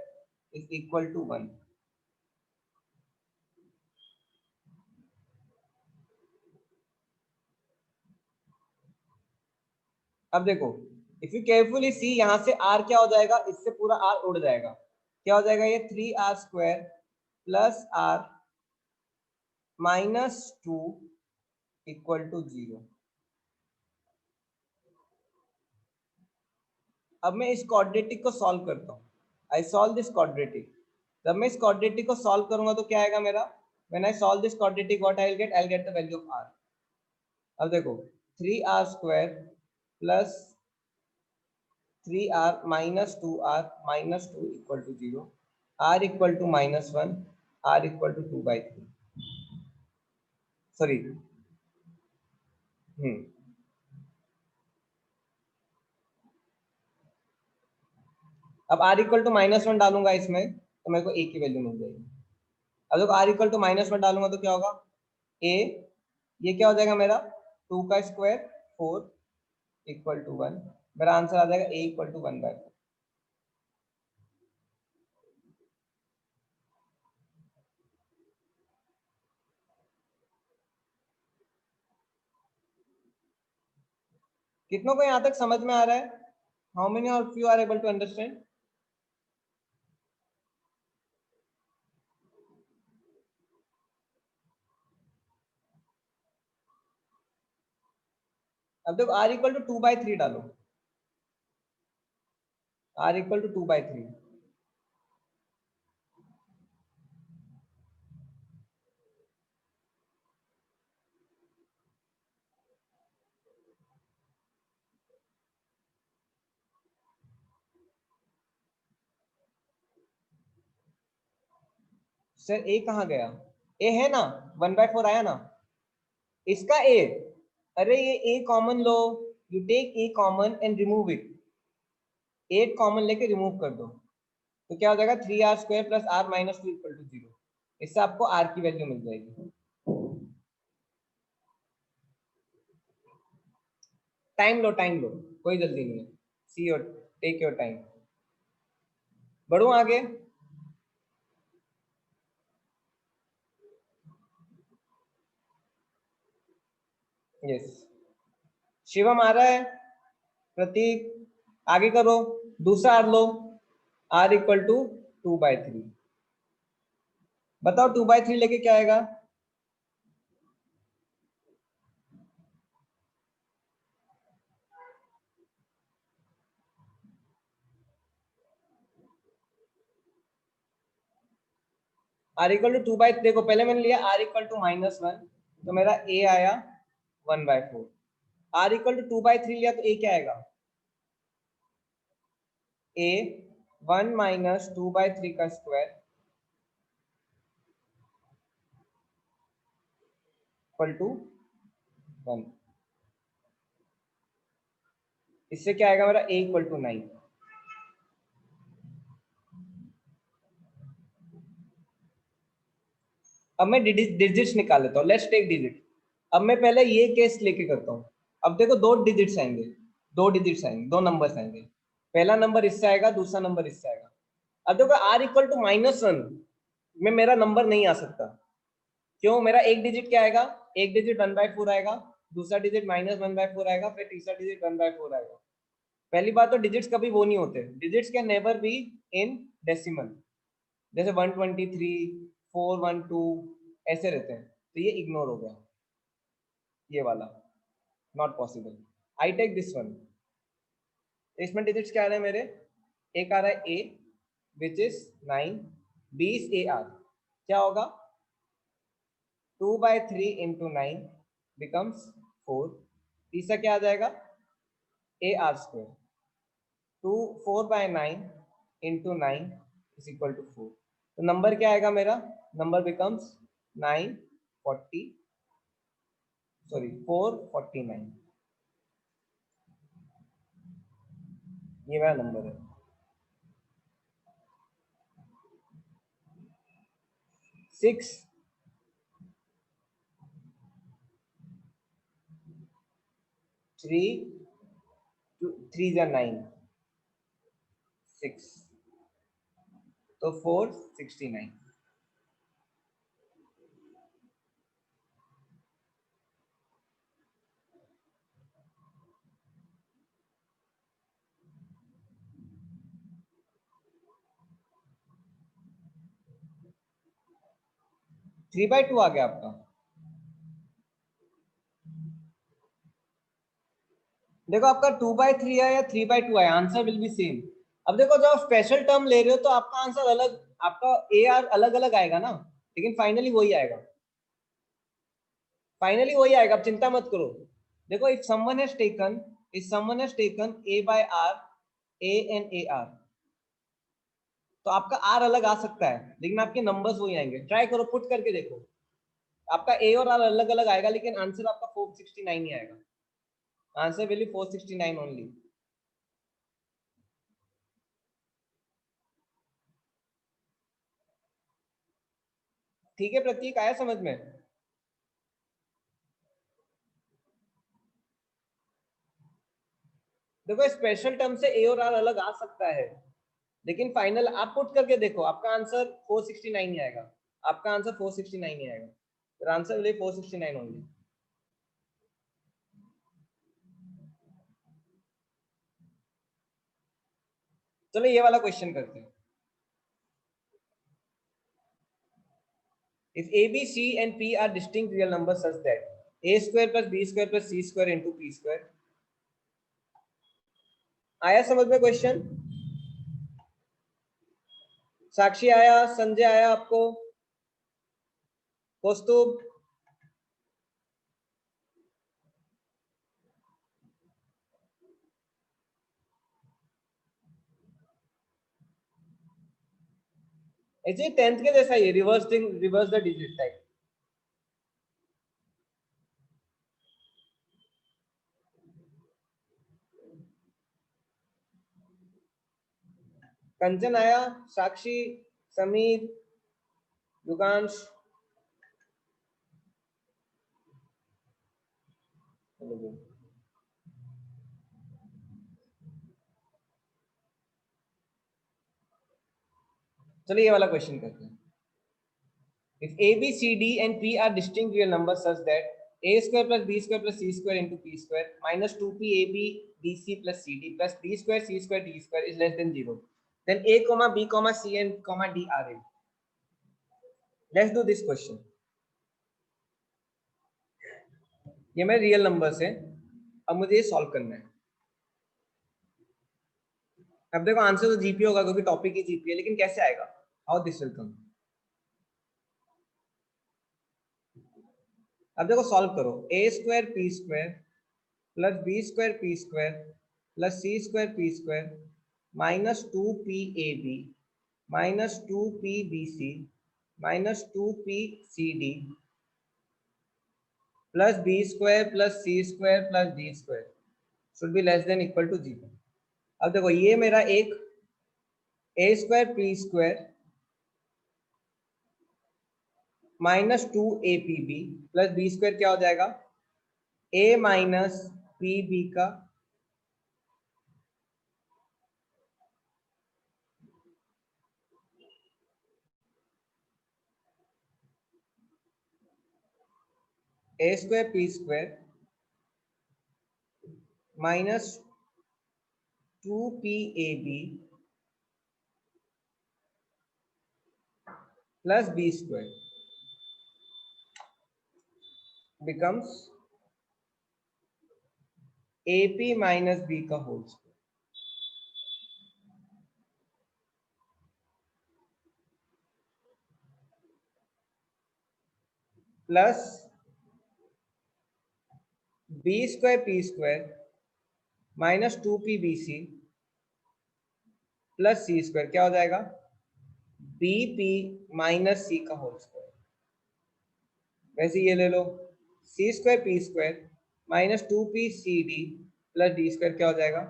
S1: is equal to 1। अब देखो if you carefully सी, यहां से R क्या हो जाएगा? इससे पूरा R उड़ जाएगा। क्या हो जाएगा ये 3R square plus R -2 equal to 0। अब मैं इस क्वाड्रेटिक को सॉल्व करता हूँ। I solve this quadratic. जब मैं इस क्वाड्रेटिक को सॉल्व करूंगा तो क्या आएगा मेरा? When I solve this quadratic what I will get the value of R. अब देखो 3r² plus 3r minus 2r minus 2 equal to 0, r equal to -1, r equal to 2/3। Sorry, अब r इक्वल टू -1 डालूंगा इसमें तो मेरे को a की value मिल जाएगी। अब देखो r इक्वल टू -1 डालूंगा तो क्या होगा? a, ये क्या हो जाएगा मेरा? 2 का स्क्वायर 4 इक्वल टू 1। मेरा आंसर आ जाएगा a इक्वल टू 1/4। कितनों को यहाँ तक समझ में आ रहा है? How many of you are able to understand? अब देखो r इक्वल टू 2/3 डालो। r equal to 2/3। Sir a कहाँ गया? a है ना, 1/4 आया ना इसका a। अरे ये a कॉमन लो, you take a common and remove it. 8 common लेके रिमूव कर दो तो क्या हो जाएगा? 3r² plus r minus 2 equal to 0। इससे आपको r की वैल्यू मिल जाएगी। टाइम लो, कोई जल्दी नहीं है। See your, take your time. बढ़ू आगे। यस, शिवम आ रहा है? प्रतीक आगे करो। दूसरा आर लो, r इक्वल टू 2/3। बताओ 2/3 लेके क्या आएगा? r equal to 2/3। देखो पहले मैंने लिया r इक्वल टू -1 तो मेरा a आया 1/4। r इक्वल टू 2/3 लिया तो a क्या आएगा? a 1 माइनस 2/3 का स्क्वायर इक्वल टू 1। इससे क्या आएगा मेरा? a equal to 9। अब मैं डिजिट्स निकाल लेता हूँ। Let's take digit. अब मैं पहले ये केस लेके करता हूँ। अब देखो दो डिजिट्स आएंगे, दो नंबर्स आएंगे। पहला नंबर इससे आएगा, दूसरा नंबर इससे आएगा। अब देखो r इक्वल टू -1 में मेरा नंबर नहीं आ सकता। क्यों? मेरा एक डिजिट क्या आएगा? एक डिजिट 1/4 आएगा, दूसरा डिजिट -1/4 आएगा, फिर तीसरा डिजिट 1/4 आएगा। पहली बात तो डिजिट्स कभी वो नहीं होते। Digits can never be in decimal. जैसे 123, 412 ऐसे रहते हैं, तो ये इग्नोर हो गया, ये वाला not possible. I take this one. इसमें डिजिट्स क्या आ रहे हैं मेरे? एक आ रहा है a which is 9, b is ar। क्या होगा? 2/3 इंटू 9 बिकम्स 4। तीसरा क्या आ जाएगा? ar²। 4/9 into 9 is equal to 4। तो नंबर क्या आएगा मेरा? Number becomes 449। ये मेरा नंबर है। 6 3 3 जा 9, 6 तो 469। थ्री बाई टू आ गया आपका। देखो आपका 2/3 है या 3/2 है, आंसर विल बी सेम। अब देखो जब स्पेशल टर्म ले रहे हो तो आपका आंसर अलग, आपका ए आर अलग अलग आएगा ना, लेकिन फाइनली वही आएगा, फाइनली वही आएगा, आप चिंता मत करो। देखो if someone has taken a by r, a and a r, तो आपका r अलग आ सकता है लेकिन आपके नंबर्स वही आएंगे। ट्राई करो, पुट करके देखो, आपका a और r अलग अलग आएगा लेकिन आंसर आपका 469 ही आएगा। Answer will be 469 only. ठीक है प्रतीक, आया समझ में? देखो स्पेशल टर्म से ए और आर अलग आ सकता है लेकिन फाइनल आप पुट करके देखो, आपका आंसर 469 ही आएगा, आपका आंसर 469 ही आएगा, फिर आंसर विल बी 469 ओनली। चलो ये वाला क्वेश्चन करते हैं। If A, B, C and P are distinct real numbers such that a square plus b square plus c square into p square, आया समझ में क्वेश्चन? साक्षी आया, संजय आया आपको, कौस्तुभ? ऐसे 10th के जैसा ही रिवर्स द डिजिट टाइप। कंचन आया, साक्षी, समीर, युगांश, चलिए ये वाला क्वेश्चन करते हैं। If a, b, c, d and p are distinct real numbers such that a square plus b square plus c square into p square minus 2p ab bc plus cd plus d square c square d square is less than 0, then a comma b comma c and comma d are real. Let's do this question. ये मेरे real numbers है, अब मुझे ये solve करना है। अब देखो आंसर तो जीपी होगा क्योंकि टॉपिक ही जीपी है, लेकिन कैसे आएगा, हाउ दिस विल कम? अब देखो सॉल्व करो, A square P square plus B square P square plus C square P square minus 2p ab minus 2p bc minus 2p cd plus B square plus C square plus D square should be less than equal to 0। अब देखो ये मेरा एक A square P square minus 2 apb plus B square क्या हो जाएगा, a minus P B का A square P square minus 2p ab plus B square becomes ap minus B का whole square plus B square P square minus 2p bc plus C square क्या हो जाएगा, bp minus सी का whole square. वैसे ये ले लो, C square P square minus 2p cd plus D square क्या हो जाएगा,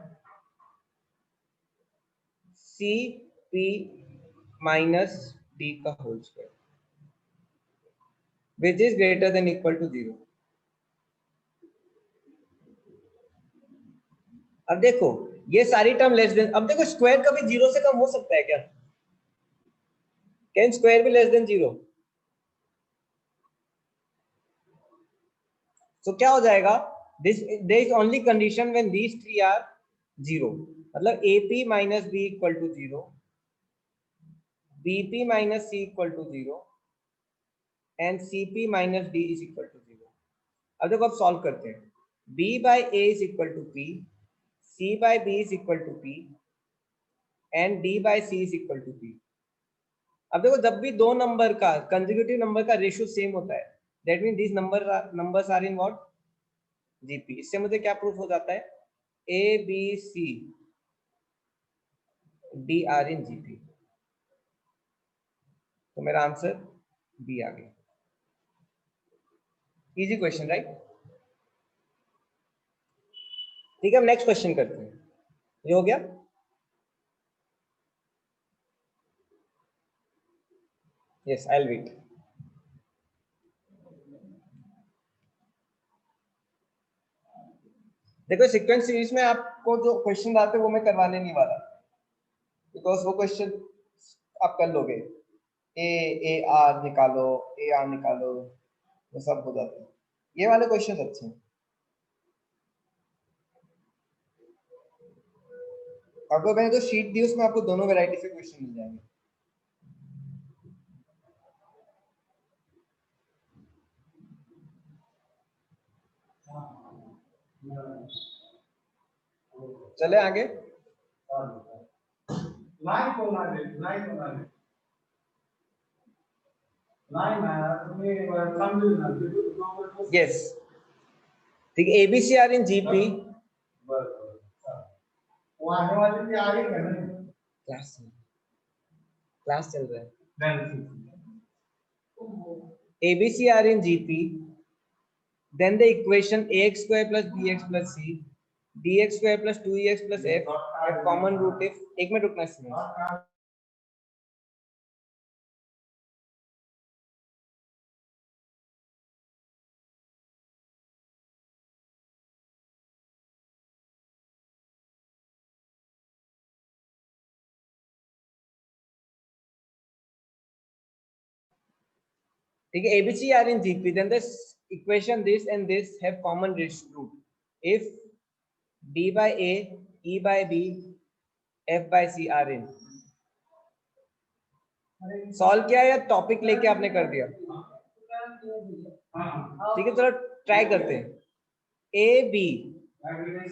S1: सी पी माइनस डी का whole square which is greater than equal to 0। अब देखो ये सारी टर्म लेस देन, अब देखो स्क्वायर कभी 0 से कम हो सकता है क्या? कैन स्क्वायर भी लेस देन 0? तो क्या हो जाएगा, this there is only condition when these three are 0, मतलब AP minus B equal to 0, BP minus C equal to 0 and CP minus D is equal to 0। अब देखो अब सॉल्व करते हैं। B by A is equal to P, C by B is equal to P, and D by C is equal to P. अब देखो जब भी दो नंबर का कंसेक्यूटिव नंबर का रेशियो सेम होता है, that mean this numbers are in what, GP. इससे मुझे क्या प्रूफ हो जाता है, A B C D are in GP. तो मेरा आंसर बी आ गया. Easy question right. ठीक है, हम नेक्स्ट क्वेश्चन करते हैं. ये हो गया. Yes, I will wait. देखो सीक्वेंस सीरीज में आपको जो क्वेश्चन आते हैं वो मैं करवाने नहीं वाला, बिकॉज वो क्वेश्चन आप कर लोगे. ए आर निकालो, ए आर निकालो, वो सब हो जाते हैं. ये वाले क्वेश्चन अच्छे हैं. आपको मैंने जो शीट दी उसमें आपको दोनों वैरायटी से क्वेश्चन मिल जाएंगे. चले आगे. यस, ठीक है. ABC are in GP. Class चल रहा है. ABC are in GP, then the equation ax square plus bx plus c dx square plus 2ex plus f have common root if. एक मिनट रुकना स्टूडेंट. ठीक है, ABC are in GP, then the equation this and this have common root if b by a, e by b, f by c are in. Solve किया या topic लेके आपने कर दिया? ठीक है, चलो ट्राई करते हैं. A B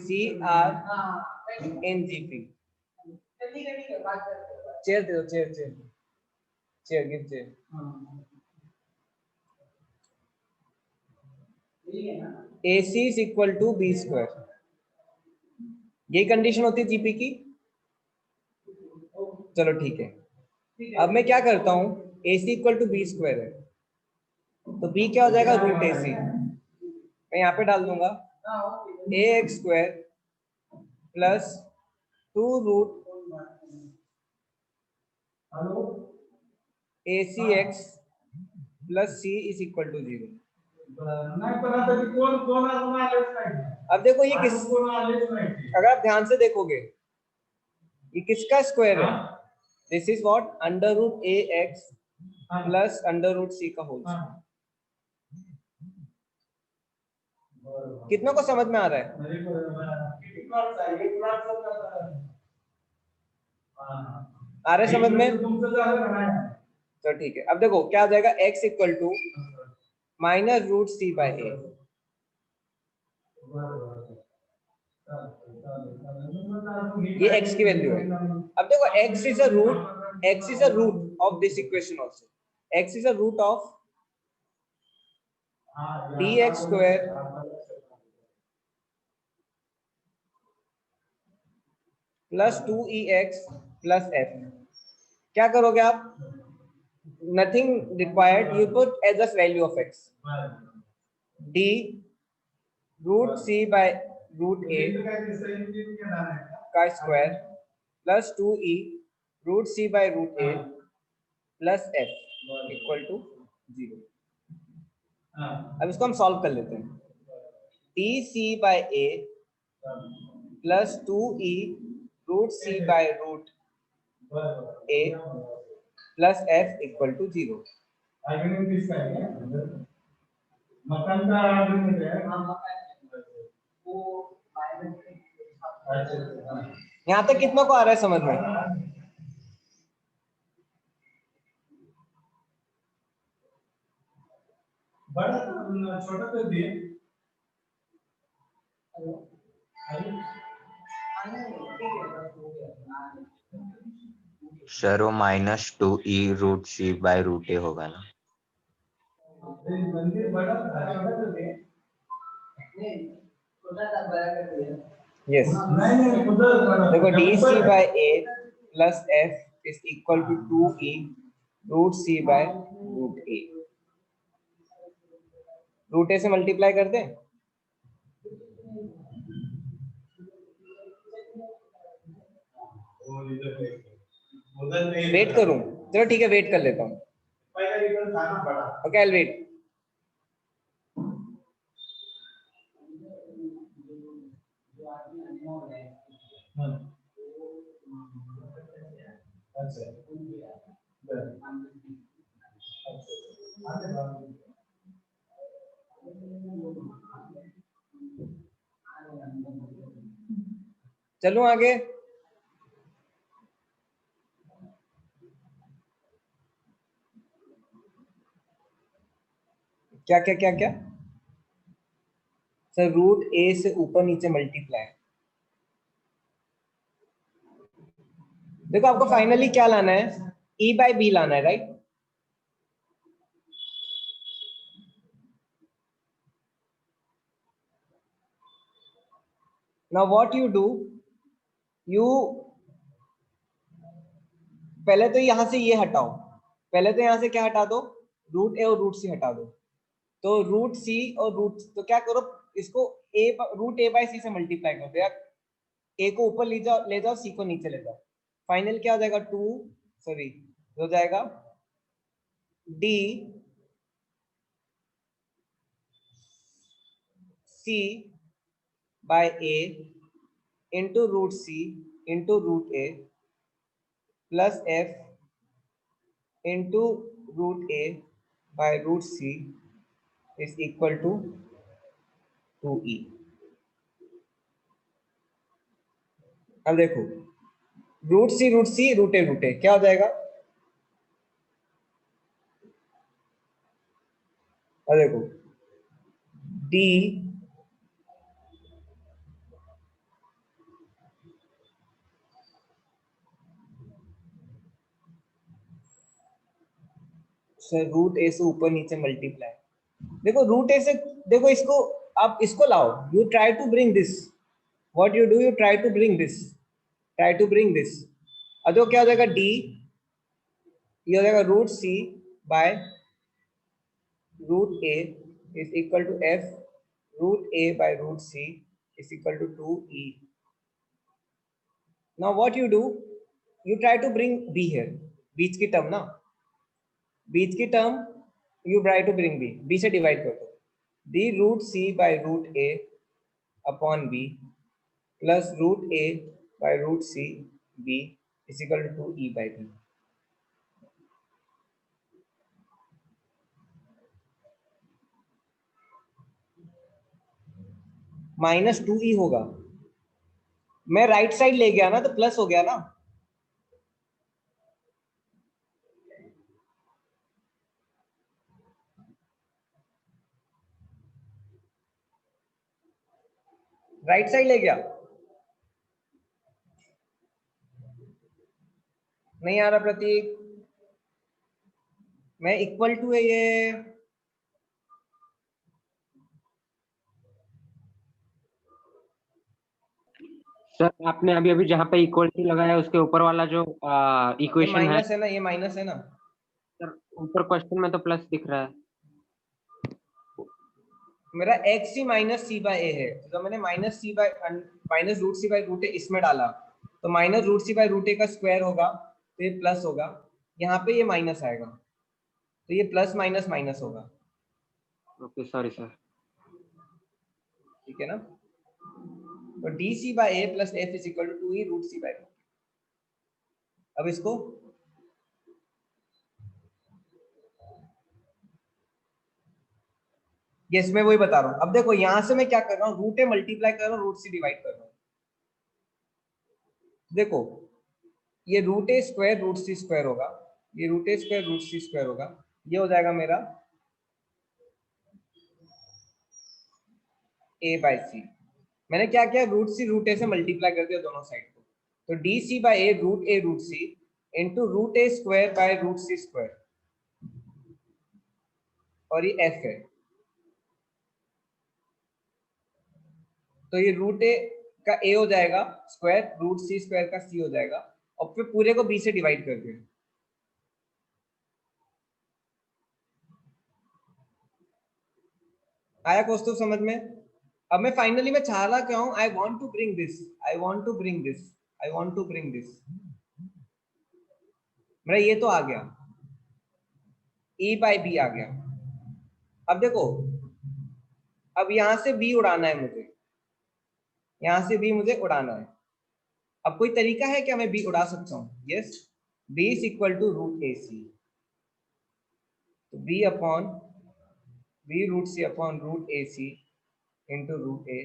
S1: C are in GP. Chair दे दो, chair chair chair give chair. AC is equal to B square. यही कंडीशन होती है जीपी की. चलो ठीक है. अब मैं क्या करता हूं, AC equal to B square है, तो B क्या हो जाएगा, रूट AC. मैं यहाँ पे डाल दूंगा ax square plus 2 root ACX plus C is equal to 0. अब देखो ये किस, अगर आप ध्यान से देखोगे ये किसका स्क्वायर है, this is what, under root AX plus under root C का होल. कितनों को समझ में आ रहा है? आ रहा है समझ में? तो ठीक है. अब देखो क्या हो जाएगा, x equal to minus root C by A. ये x की वैल्यू है. अब देखो x is a root of this equation also. x is a root of dx square plus 2ex plus f. क्या करोगे आप, nothing required, you put as a value of x, d root C by root A का square plus 2e root C by root A plus f equal to 0. अब इसको हम solve कर लेते हैं. dc by A plus 2e root C by root A plus f equal to 0. यहाँ तक कितनों को आ रहा है समझ में? बड़ा छोटा कर दिए.
S3: सर वो -2e√c/√a होगा ना?
S1: यस, देखो dc/a plus f is equal to 2e√c/√a। Root A से मल्टीप्लाई कर दें। वेट करूं? चलो ठीक है, वेट कर लेता हूं। Okay, I will wait. चलूं आगे? क्या क्या क्या क्या सर, रूट ए से ऊपर नीचे मल्टीप्लाई। देखो आपको फाइनली क्या लाना है, e/b लाना है, right? Now what you do, you पहले तो यहां से ये हटाओ, पहले तो यहां से क्या हटा दो, रूट ए और रूट सी हटा दो। तो रूट सी और रूट, तो क्या करो, इसको √a/c से मल्टीप्लाई कर दो यार। ए को ऊपर ले जाओ, सी को नीचे ले जाओ। फाइनल क्या हो जाएगा, हो जाएगा D C by A into √c into √a plus f into √a by √c is equal to 2e। अब देखो, √c √a क्या हो जाएगा? अब देखो डी सर, रूट ए से ऊपर नीचे मल्टीप्लाई। देखो रूट ए से, देखो इसको, आप इसको लाओ, you try to bring this, what you do, you try to bring this. अब देखो क्या हो जाएगा, डी, ये हो जाएगा √c by √a is equal to f √a by √c is equal to 2e। Now what you do, you try to bring b here, बीच की टर्म ना, बीच की term you try to bring b से divide कर दो, the √c by √a upon b plus √a by √c b is equal to 2e/b। -2e होगा, मैं राइट साइड ले गया ना तो प्लस हो गया ना। राइट साइड ले गया, नहीं आ रहा प्रतीक, मैं इक्वल टू है ये,
S4: सर आपने अभी अभी जहाँ पे इक्वल टू लगाया उसके ऊपर वाला जो इक्वेशन है,
S1: माइनस है ना, ये माइनस है ना
S4: सर, ऊपर क्वेश्चन में तो प्लस दिख रहा है।
S1: मेरा xc -c/a है, तो मैंने -√c/√a इसमें डाला, तो -√c/√a का स्क्वायर होगा, तो ये प्लस होगा, यहाँ पे ये माइनस आएगा, तो ये प्लस माइनस माइनस होगा।
S4: Okay sorry sir.
S1: ठीक है ना, तो dc/a plus f is equal to 2e√c/√a। अब इसको यस, मैं वही बता रहा हूँ। अब देखो यहां से मैं क्या कर रहा हूँ, √a मल्टीप्लाई कर रहा हूँ, √c डिवाइड कर रहा हूँ। देखो ये √a स्क्वायर √c स्क्वायर होगा, ये √a स्क्वायर √c स्क्वायर होगा, ये हो जाएगा मेरा a/c। मैंने क्या किया, √c √a से मल्टीप्लाई कर दिया दोनों साइड को, तो dc/a √a √c into root A square by root C square, और ये एफ है। तो ये रूट ए का ए हो जाएगा स्क्वायर, रूट सी स्क्वायर का सी हो जाएगा, और फिर पूरे को बी से डिवाइड कर दिया। आया कौस्तुभ समझ में? अब मैं फाइनली मैं चाह रहा क्या हूं, I want to bring this, I want to bring this, I want to bring this, मेरा ये तो आ गया, e बाई बी आ गया। अब देखो, अब यहां से b उड़ाना है मुझे, यहां से b मुझे उड़ाना है। अब कोई तरीका है क्या मैं b उड़ा सकता हूँ? Yes, b is equal to root A C, तो b upon b root C upon root A C into root A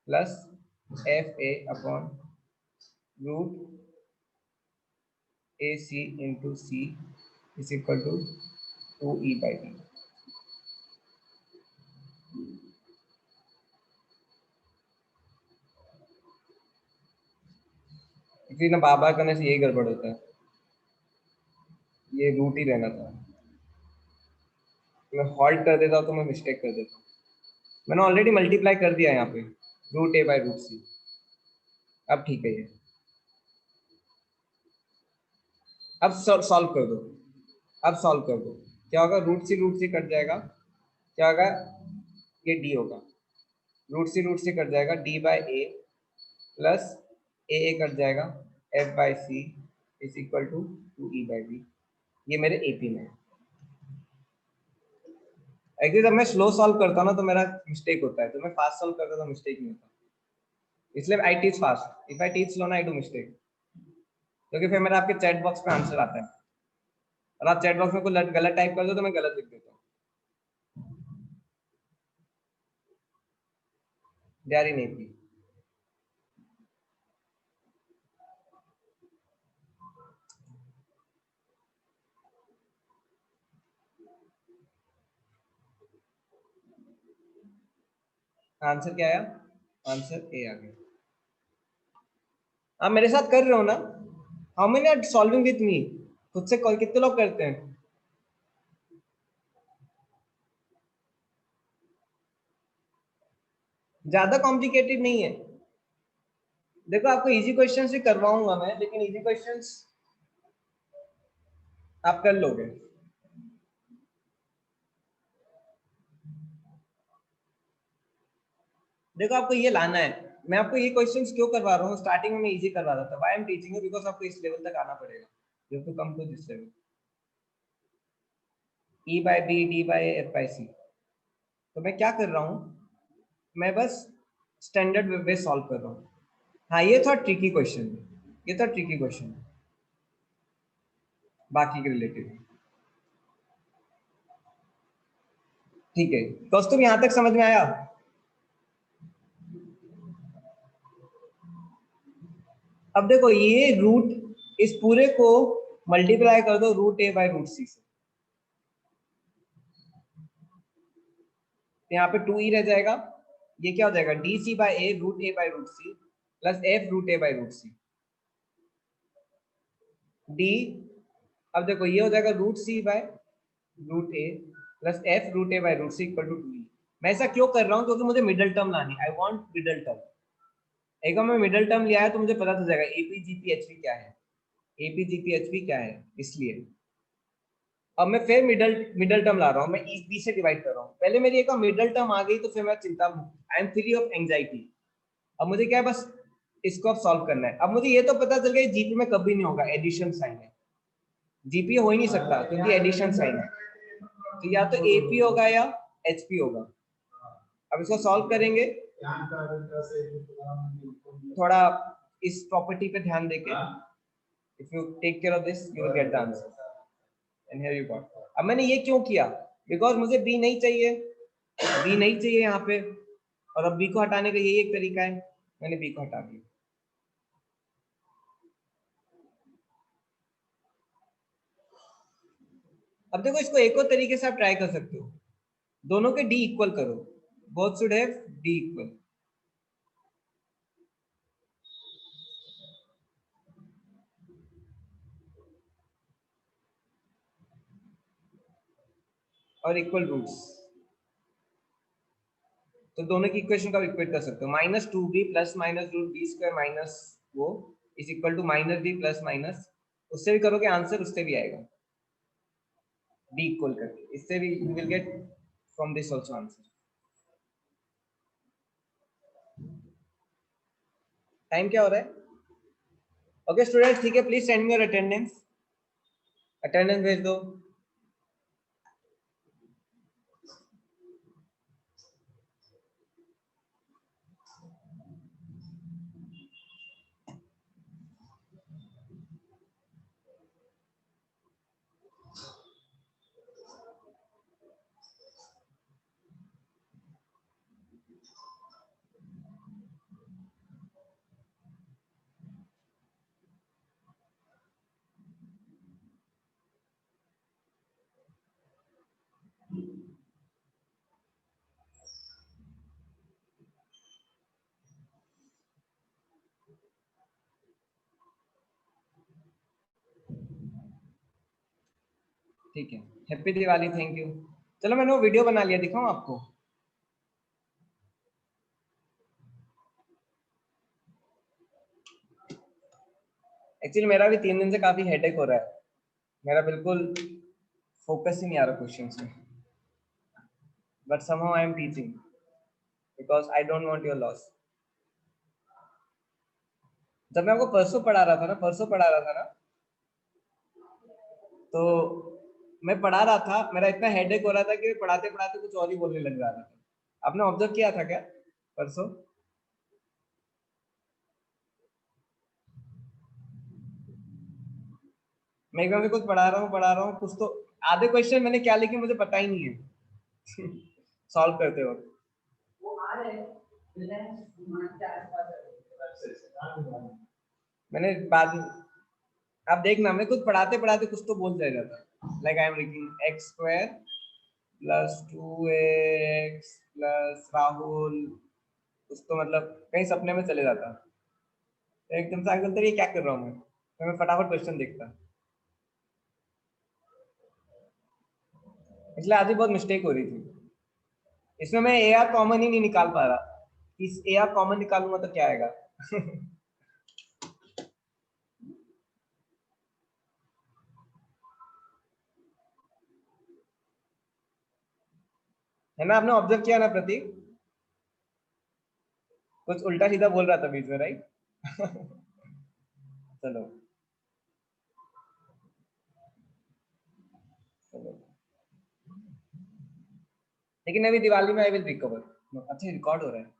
S1: plus F A upon root A C into C is equal to 2e by B. इसलिए ना बाबा करने से यही गड़बड़ होता है, ये रूट ही रहना था। मैं हॉल्ट कर देता हूँ तो मैं मिस्टेक कर देता हूँ। मैंने ऑलरेडी मल्टीप्लाई कर दिया यहाँ पे, रूट ए बाई रूट सी। अब ठीक है, ये अब सॉल्व कर दो, अब सॉल्व कर दो। क्या होगा, रूट सी कट जाएगा, क्या होगा, ये डी होगा, रूट सी कट जाएगा, D by A plus A cut जाएगा, F by C is equal to 2e by B. ये मेरे एपी में है। एक्चुअली जब मैं स्लो सॉल्व करता हूँ ना तो मेरा मिस्टेक होता है, तो मैं फास्ट सॉल्व करता तो मिस्टेक नहीं होता, इसलिए I teach fast, if I teach slow ना आई डू मिस्टेक, क्योंकि फिर मेरा आपके चैट बॉक्स में आंसर आता है, और आप चैट बॉक्स में कोई गलत टाइप कर दो तो मैं गलत लिख देता हूँ। They are in AP. Answer क्या आया? आंसर ए आ गया। आप मेरे साथ कर रहे हो ना? How many are solving with me? खुद से कॉल कितने लोग करते हैं? ज्यादा कॉम्प्लिकेटेड नहीं है। देखो आपको इजी क्वेश्चंस भी करवाऊंगा मैं, लेकिन इजी क्वेश्चंस आप कर लोगे। देखो आपको ये लाना है, मैं आपको ये क्वेश्चंस क्यों करवा रहा हूँ, स्टार्टिंग में मैं इजी करवा रहा था, why I am teaching you, because आपको इस लेवल तक आना पड़ेगा, you have to come to this level, e by B D by F by C. तो मैं क्या कर रहा हूँ, मैं बस स्टैंडर्ड वे सॉल्व कर रहा हूँ। हाँ ये था ट्रिकी क्वेश्चन, ये था ट्रिकी क्वेश्चन बाकी के रिलेटेड। ठीक है दोस्तों, यहाँ तक समझ में आया? अब देखो ये रूट, इस पूरे को मल्टीप्लाई कर दो रूट ए बाय रूट सी से, तो यहाँ पे 2e रह जाएगा, ये क्या हो जाएगा, D C by A root A by root C plus F root A by root C D. अब देखो ये हो जाएगा root C by root A plus F root A by root C equal to 2e। मैं ऐसा क्यों कर रहा हूँ, क्योंकि मुझे मिडल टर्म लानी, आई वांट मिडल टर्म। एक बार मैं मिडल टर्म लिया है तो मुझे पता चल जाएगा एपी जीपी एचपी क्या है, एपी जीपी एचपी क्या है, इसलिए अब मैं फिर मिडल टर्म ला रहा हूँ, मैं ई बी से डिवाइड कर रहा हूँ। पहले मेरी एक मिडल टर्म आ गई तो फिर मैं चिंता मुक्त, I am free of anxiety. अब मुझे क्या है, बस इसको अब सॉल्व करना है। अब मुझे ये तो पता चल गया जीपी में कभी नहीं होगा, एडिशन साइन है, जीपी हो ही नहीं सकता क्योंकि एडिशन साइन है, तो या तो एपी होगा या एचपी होगा। अब इसको सॉल्व करेंगे, थोड़ा इस प्रॉपर्टी पे ध्यान देके, if you take care of this you will get the answer, and here you got. अब मैंने ये क्यों किया, बिकॉज मुझे बी नहीं चाहिए, बी नहीं चाहिए यहाँ पे, और अब बी को हटाने का यही एक तरीका है, मैंने बी को हटा दिया। अब देखो इसको एक और तरीके से आप ट्राई कर सकते हो, दोनों के डी इक्वल करो, both should have D equal. और इक्वल रूट्स, तो दोनों की इक्वेशन का इक्वेट कर सकते हो। Minus two B plus minus root B square minus वो is equal to minus B plus minus, उससे भी करोगे आंसर उससे भी आएगा, बी इक्वल करके, इससे भी you will get from this also answer. Time क्या हो रहा है? ओके स्टूडेंट्स, ठीक है, please send me your attendance, attendance भेज दो। ठीक है, हैप्पी दिवाली, थैंक यू। चलो मैंने वो वीडियो बना लिया, दिखाऊं आपको? एक्चुअली मेरा भी 3 दिन से काफी हेडेक हो रहा है, मेरा बिल्कुल फोकस ही नहीं आ रहा क्वेश्चंस में, but somehow I am teaching because I don't want your loss। जब मैं आपको परसों पढ़ा रहा था ना, तो मैं पढ़ा रहा था, मेरा इतना हेडेक हो रहा था कि पढ़ाते पढ़ाते कुछ और ही बोलने लग रहा था। आपने ऑब्जर्व किया था क्या परसों? मैं एकदम से कुछ पढ़ा रहा हूँ कुछ, तो आधे क्वेश्चन मैंने क्या लिखे मुझे पता ही नहीं है सॉल्व करते वक्त। मैंने बाद, आप देखना, मैं कुछ पढ़ाते पढ़ाते कुछ तो बोल जाएगा था, लाइक आई एम लिखिंग X square plus 2x plus Rahul, कुछ तो मतलब कहीं सपने में चले जाता, तो एकदम से आगे ये क्या कर रहा हूँ मैं, तो मैं फटाफट क्वेश्चन देखता, इसलिए आज भी बहुत मिस्टेक हो रही थी। इसमें मैं ए आर कॉमन ही नहीं निकाल पा रहा, इस ए आर कॉमन निकालूंगा तो क्या आएगा है ना? आपने ऑब्जर्व किया ना प्रतीक? कुछ उल्टा सीधा बोल रहा था बीच में, राइट? चलो चलो, लेकिन अभी दिवाली में आई विल रिकवर। अच्छा रिकॉर्ड हो रहा है।